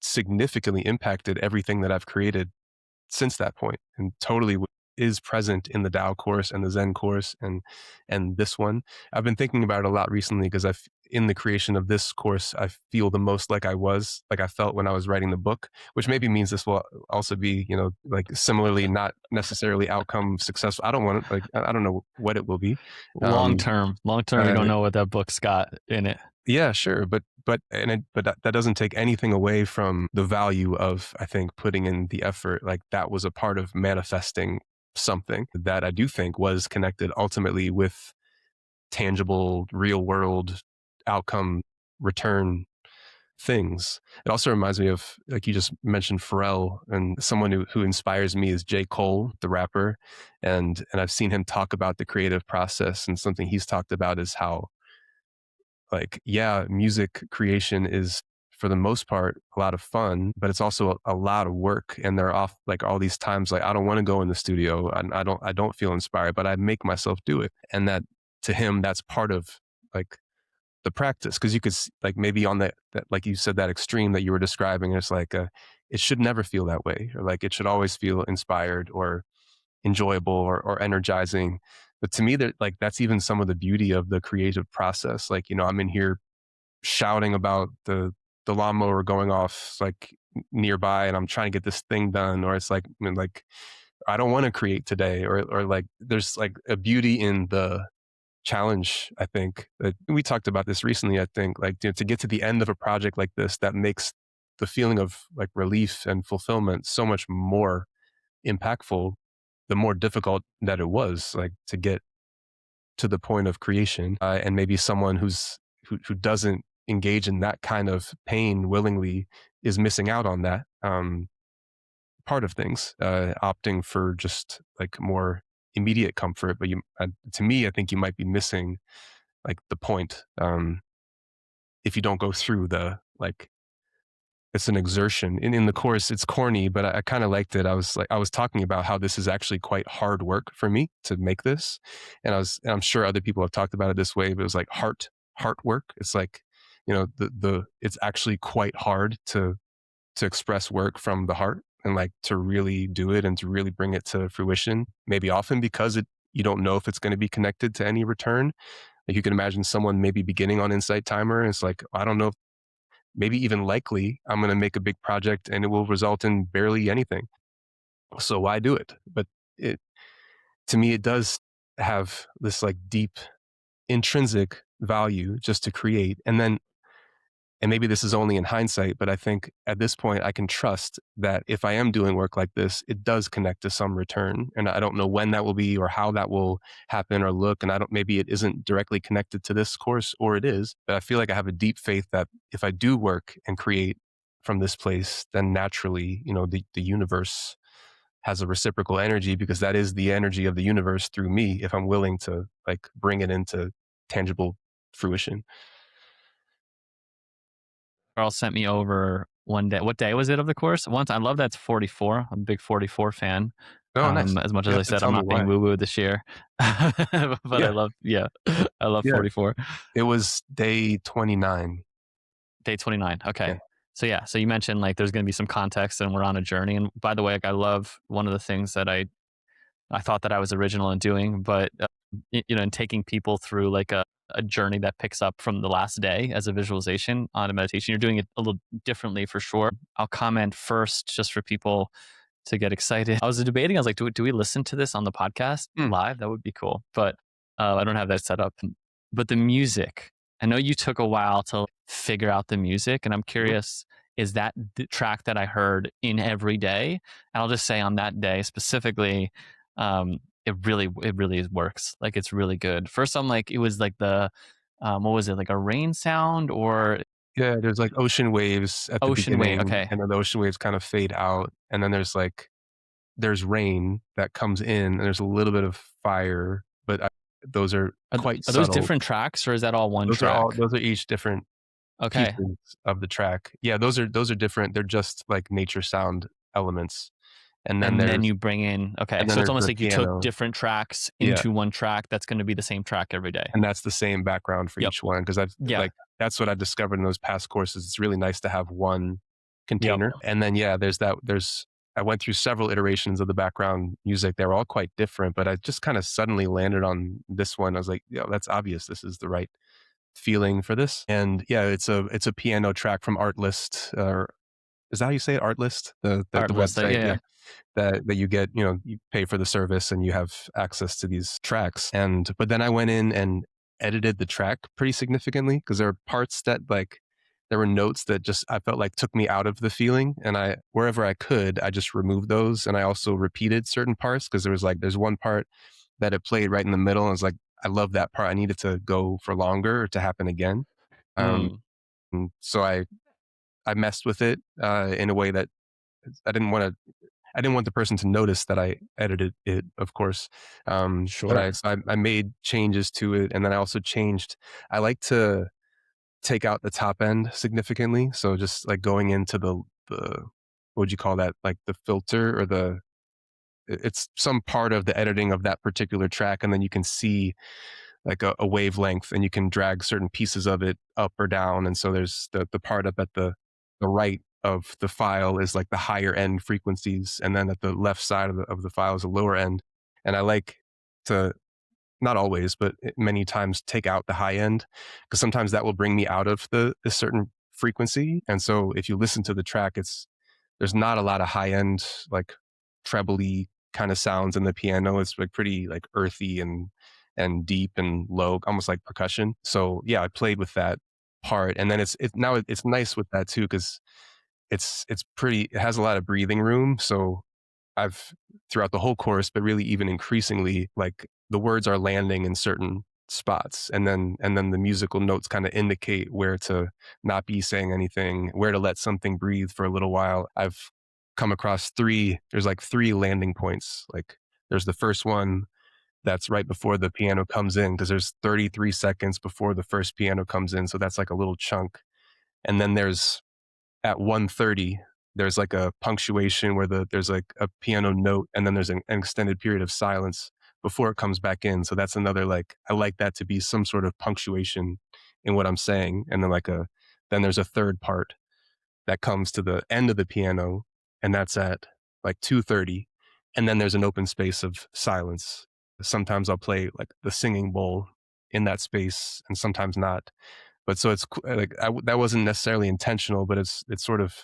significantly impacted everything that I've created since that point, and totally is present in the Tao course and the Zen course and this one. I've been thinking about it a lot recently because I've in the creation of this course, I feel the most like I felt when I was writing the book, which maybe means this will also be, like similarly not necessarily outcome successful. I don't want it, like I don't know what it will be. Um, Long term, you uh, don't know what that book's got in it. yeah, sure, but that doesn't take anything away from the value of, I think, putting in the effort. Like that was a part of manifesting something that I do think was connected ultimately with tangible, real world outcome return things. It also reminds me of, like you just mentioned, Pharrell, and someone who inspires me is J. Cole, the rapper. And I've seen him talk about the creative process, and something he's talked about is how, like, yeah, music creation is for the most part a lot of fun, but it's also a lot of work. And there are off like all these times like I don't want to go in the studio and I don't feel inspired, but I make myself do it. And that to him, that's part of like the practice. Cause you could like maybe on that, like you said, that extreme that you were describing, it's like, it should never feel that way. Or like it should always feel inspired or enjoyable or energizing. But to me, that like that's even some of the beauty of the creative process. Like, I'm in here shouting about the lawnmower going off like nearby, and I'm trying to get this thing done, or it's like, I mean, like I don't want to create today, or like there's like a beauty in the challenge. I think that we talked about this recently. I think like to get to the end of a project like this, that makes the feeling of like relief and fulfillment so much more impactful the more difficult that it was, like to get to the point of creation. And maybe someone who doesn't engage in that kind of pain willingly is missing out on that part of things, opting for just like more immediate comfort. But to me, I think you might be missing like the point, if you don't go through the like it's an exertion. In the course, it's corny, but I kind of liked it. I was talking about how this is actually quite hard work for me to make this. And I'm sure other people have talked about it this way, but it was like heart work. It's like, it's actually quite hard to express work from the heart and like to really do it and to really bring it to fruition. Maybe often because you don't know if it's going to be connected to any return. Like you can imagine someone maybe beginning on Insight Timer, and it's like, I don't know, maybe even likely I'm going to make a big project and it will result in barely anything. So why do it? But it, to me, it does have this like deep intrinsic value just to create. And maybe this is only in hindsight, but I think at this point I can trust that if I am doing work like this, it does connect to some return. And I don't know when that will be or how that will happen or look. And maybe it isn't directly connected to this course, or it is, but I feel like I have a deep faith that if I do work and create from this place, then naturally, the universe has a reciprocal energy, because that is the energy of the universe through me if I'm willing to like bring it into tangible fruition. Carl sent me over one day. What day was it of the course? Once I love that's 44. I'm a big 44 fan. Oh, nice. As much You as I have to said, I'm tell me not being why. woo woo this year, but Yeah. I love Yeah. 44. It was day 29. Day 29. Yeah. Okay. So yeah, so you mentioned like there's going to be some context and we're on a journey. And by the way, like, I love one of the things that I thought that I was original in doing, but in taking people through like a journey that picks up from the last day as a visualization on a meditation. You're doing it a little differently for sure. I'll comment first just for people to get excited. I was debating. I was like, do we listen to this on the podcast Mm, live? That would be cool, but I don't have that set up. But the music, I know you took a while to figure out the music, and I'm mhm. curious. Is that the track that I heard in every day? And I'll just say on that day specifically, um, it really works. Like it's really good. First, I'm like, it was like what was it, like a rain sound or Yeah, there's like ocean waves at the ocean wave? beginning, Okay, and then the ocean waves kind of fade out, and then there's rain that comes in, and there's a little bit of fire, but those are quite are those subtle. different tracks or is that all one track? Those are each different Okay, pieces of the track. Yeah, those are different. They're just like nature sound elements. And then and then there's you bring in okay, and then so it's there's almost the like you took piano. different tracks Yeah, into one track that's going to be the same track every day. and that's the same background for Yep. each one, because I've Yeah. like that's what I've discovered in those past courses. It's really nice to have one Yep. container. And then, yeah, there's I went through several iterations of the background music. They were all quite different, but I just kind of suddenly landed on this one. I was like, yeah, that's obvious. This is the right feeling for this. And yeah, it's a piano track from Artlist. Is that how you say it? Artlist, the Artlist. website. Yeah, Yeah, yeah. that you get, you pay for the service and you have access to these tracks. And but then I went in and edited the track pretty significantly because there are parts that like there were notes that just I felt like took me out of the feeling, and I wherever I could I just removed those, and I also repeated certain parts because there's one part that it played right in the middle, and I was like, I love that part. I need it to go for longer or to happen again. Um, Mm, and so I messed with it in a way that I didn't want to I didn't want the person to notice that I edited it, of course. But sure. I made changes to it, and then I also changed. I like to take out the top end significantly, so just like going into the what would you call that? Like the filter or it's some part of the editing of that particular track, and then you can see like a wavelength, and you can drag certain pieces of it up or down. And so there's the part up at the right of the file is like the higher end frequencies, and then at the left side of the file is a lower end. And I like to not always, but many times take out the high end because sometimes that will bring me out of the certain frequency. And so if you listen to the track, there's not a lot of high end like trebly kind of sounds in the piano. It's like pretty like earthy and deep and low, almost like percussion. So yeah, I played with that part, and then it's nice with that too because it's pretty. It has a lot of breathing room. So I've throughout the whole course, but really even increasingly, like the words are landing in certain spots, and then the musical notes kind of indicate where to not be saying anything, where to let something breathe for a little while. I've come across there's like three landing points. Like there's the first one that's right before the piano comes in because there's 33 seconds before the first piano comes in, so that's like a little chunk. And then there's at 1:30 there's like a punctuation where there's like a piano note, and then there's an extended period of silence before it comes back in. So that's another like I like that to be some sort of punctuation in what I'm saying. And then there's a third part that comes to the end of the piano, and that's at like 2:30, and then there's an open space of silence. Sometimes I'll play like the singing bowl in that space and sometimes not. But so like that wasn't necessarily intentional, but it's sort of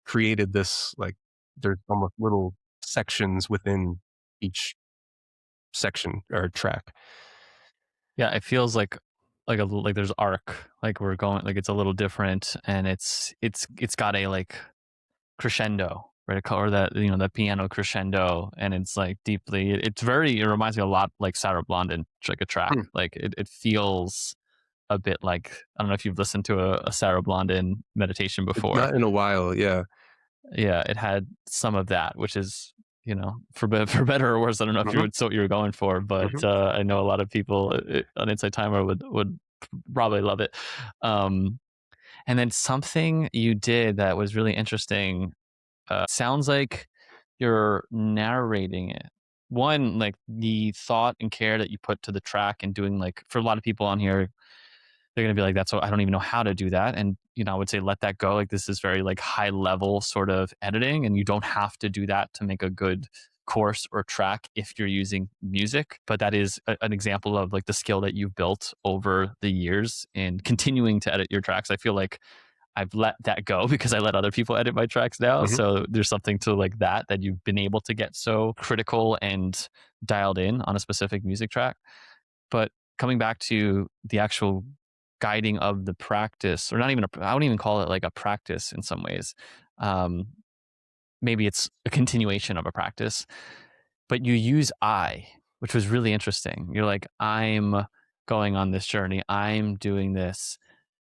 created this like there's almost little sections within each section or track. Yeah, it feels like there's arc, like we're going, like it's a little different, and it's got a like crescendo, right? Or that, that piano crescendo, and it's like deeply. It reminds me a lot like Sarah Blondin, like a track. Hmm. Like it feels a bit like, I don't know if you've listened to a Sarah Blondin meditation before. Not in a while, yeah. Yeah, it had some of that, which is, for better or worse. I don't know if you Mhm, would, so what you were going for, but mhm. I know a lot of people on Inside Timer would probably love it. Um, and then something you did that was really interesting. Sounds like you're narrating it. One, like the thought and care that you put to the track and doing, like, for a lot of people on here, they're gonna be like, "That's what I don't even know how to do that." And I would say let that go. Like this is very like high level sort of editing, and you don't have to do that to make a good course or track if you're using music. But that is an example of like the skill that you've built over the years in continuing to edit your tracks. I feel like I've let that go because I let other people edit my tracks now. Mhm. So there's something to like that you've been able to get so critical and dialed in on a specific music track. But coming back to the actual guiding of the practice, or not even I wouldn't even call it like a practice in some ways. Um, Maybe it's a continuation of a practice, but you use I, which was really interesting. You're like, I'm going on this journey. I'm doing this,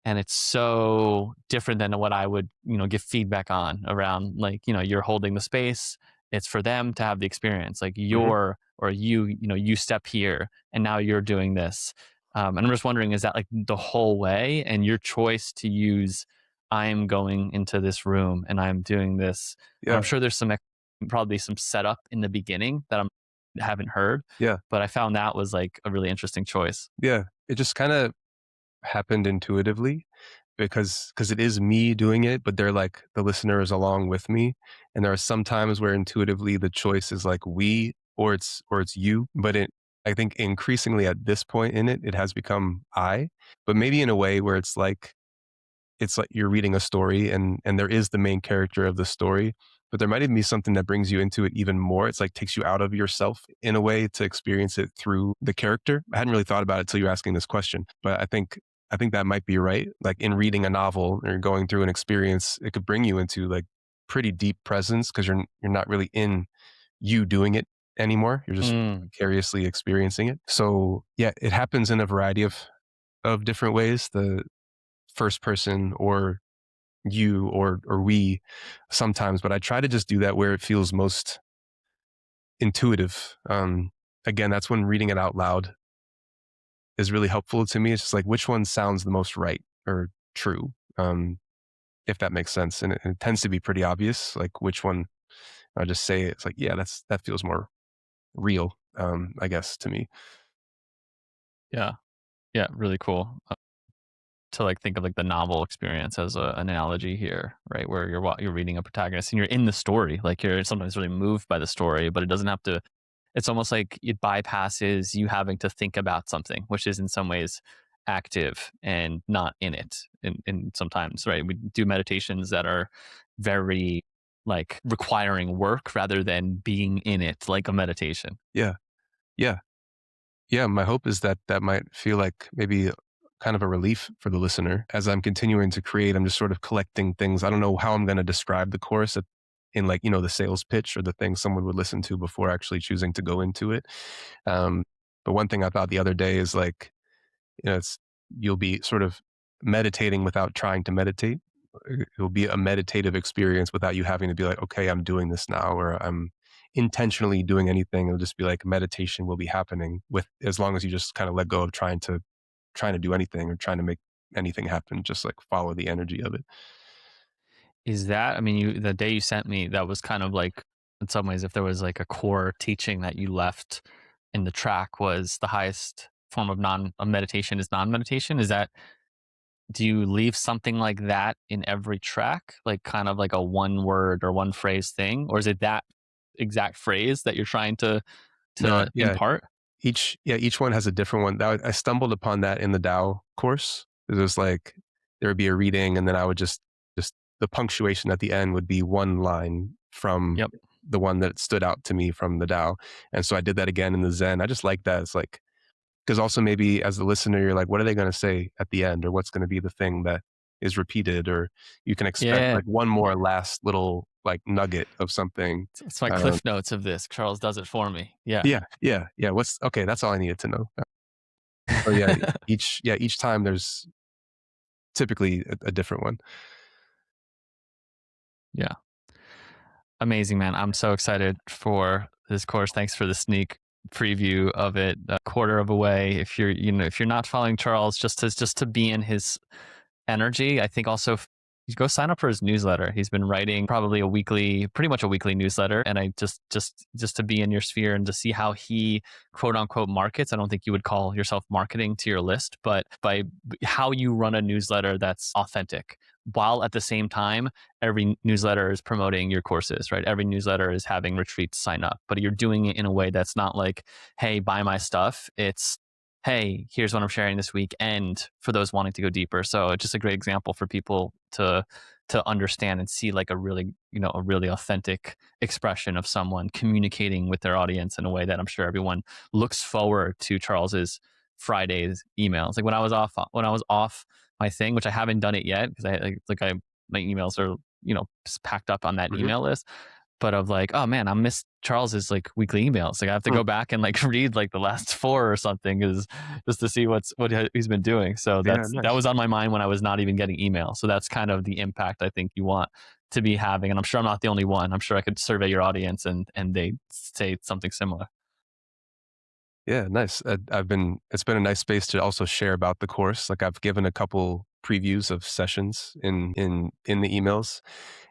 and it's so different than what I would, give feedback on around, like, you're holding the space. It's for them to have the experience, like Mhm. you step here and now you're doing this. And I'm just wondering, is that like the whole way, and your choice to use I'm going into this room and I'm doing this, and I'm Yeah, sure there's probably some setup in the beginning that haven't heard, yeah, but I found that was like a really interesting choice. yeah. It just kinda happened intuitively. because it is me doing it, but they're like the listener is along with me. And there are some times where intuitively the choice is like we or it's you. But it I think increasingly at this point in it, it has become I, but maybe in a way where it's like you're reading a story and there is the main character of the story, but there might even be something that brings you into it even more. It's like takes you out of yourself in a way to experience it through the character. I hadn't really thought about it till you were asking this question, but I think that might be right. Like in reading a novel or going through an experience, it could bring you into like pretty deep presence because you're not really in you doing it anymore. You're just Mm. vicariously experiencing it. So yeah, it happens in a variety of different ways. The first person or you or we sometimes, but I try to just do that where it feels most intuitive. Again, that's when reading it out loud is really helpful to me. It's just like which one sounds the most right or true, if that makes sense. And it tends to be pretty obvious, like which one I just say it's like, yeah, that feels more real, I guess to me. Yeah. Yeah. Really cool. To like think of like the novel experience as an analogy here, right? Where you're reading a protagonist and you're in the story, like you're sometimes really moved by the story, but it doesn't have to. It's almost like it bypasses you having to think about something, which is in some ways active and not in it. And sometimes, right? We do meditations that are very like requiring work rather than being in it, like a meditation. Yeah. Yeah. Yeah, my hope is that that might feel like maybe kind of a relief for the listener. As I'm continuing to create, I'm just sort of collecting things. I don't know how I'm going to describe the course in like, the sales pitch or the thing someone would listen to before actually choosing to go into it. Um, but one thing I thought the other day is like, it's you'll be sort of meditating without trying to meditate. It'll be a meditative experience without you having to be like, okay, I'm doing this now, or I'm intentionally doing anything. It'll just be like meditation will be happening with as long as you just kind of let go of trying to do anything or trying to make anything happen. Just like follow the energy of it. Is that, I mean, the day you sent me, that was kind of like, in some ways, if there was like a core teaching that you left in the track was the highest form of meditation is non-meditation. Is that, do you leave something like that in every track? Like kind of like a one word or one phrase thing? Or is it that exact phrase that you're trying No, to yeah, impart? each one has a different one. I stumbled upon that in the Tao course. It was like there would be a reading, and then I would just the punctuation at the end would be one line from Yep. the one that stood out to me from the Tao, and so I did that again in the Zen. I just like that. It's like because also maybe as the listener, you're like, what are they going to say at the end, or what's going to be the thing that is repeated, or you can expect Yeah. like one more last little like nugget of something. It's my Um, cliff notes of this. Charles does it for me. Yeah. yeah, yeah, yeah. What's okay? That's all I needed to know. So yeah, each time there's typically a different one. Yeah. Amazing, man. I'm so excited for this course. Thanks for the sneak preview of it. A quarter of a way. If you're, if you're not following Charles, just to be in his energy. I think also you go sign up for his newsletter. He's been writing probably pretty much a weekly newsletter. And I just to be in your sphere and to see how he quote unquote markets. I don't think you would call yourself marketing to your list, but by how you run a newsletter that's authentic, while at the same time every newsletter is promoting your courses, right? Every newsletter is having retreats sign up, but you're doing it in a way that's not like, hey, buy my stuff. It's, hey, here's what I'm sharing this week, and for those wanting to go deeper. So it's just a great example for people to understand and see like a really authentic expression of someone communicating with their audience in a way that I'm sure everyone looks forward to Charles's Fridays emails. Like when I was off my thing, which I haven't done it yet because my emails are packed up on that Mhm. email list, but of like, oh man, I missed Charles's like weekly emails. Like I have to Hmm. go back and like read like the last four or something is just to see what he's been doing. So Yeah, that nice. was on my mind when I was not even getting email. So that's kind of the impact I think you want to be having. And I'm sure I'm not the only one. I'm sure I could survey your audience and they say something similar. Yeah, nice. It's been a nice space to also share about the course. Like I've given a couple previews of sessions in the emails.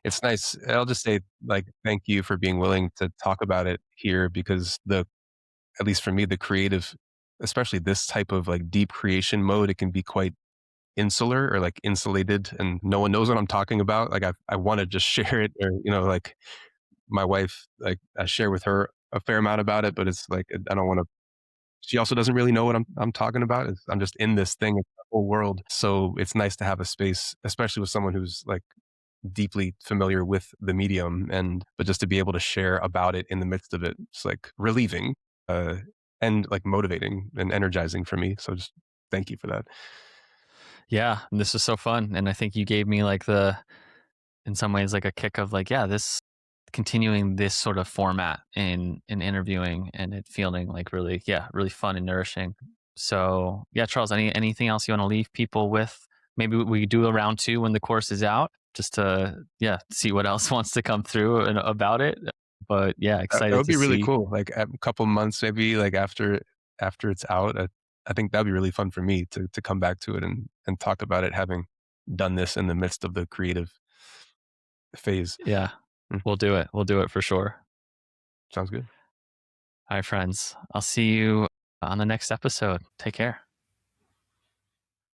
It's nice. I'll just say like thank you for being willing to talk about it here because the at least for me the creative, especially this type of like deep creation mode, it can be quite insular or like insulated and no one knows what I'm talking about, like I want to just share it, or like my wife, like I share with her a fair amount about it, but it's like I don't want to. She also doesn't really know what I'm talking about. I'm just in this thing, it's the whole world. So it's nice to have a space, especially with someone who's like deeply familiar with the medium, and but just to be able to share about it in the midst of it, it's like relieving, uh, and like motivating and energizing for me. So just thank you for that. Yeah, and this was so fun, and I think you gave me like the in some ways like a kick of like, yeah, this continuing this sort of format in interviewing and it feeling like really, yeah, really fun and nourishing. So yeah, Charles, anything else you want to leave people with? Maybe we do a round two when the course is out, just to yeah see what else wants to come through and about it. But yeah, That excited would to be really see. cool. Like a couple months, maybe like after it's out. I think that'd be really fun for me to come back to it and talk about it, having done this in the midst of the creative phase. Yeah, Mm, we'll do it. We'll do it for sure. sounds good. All right, friends. I'll see you on the next episode. Take care.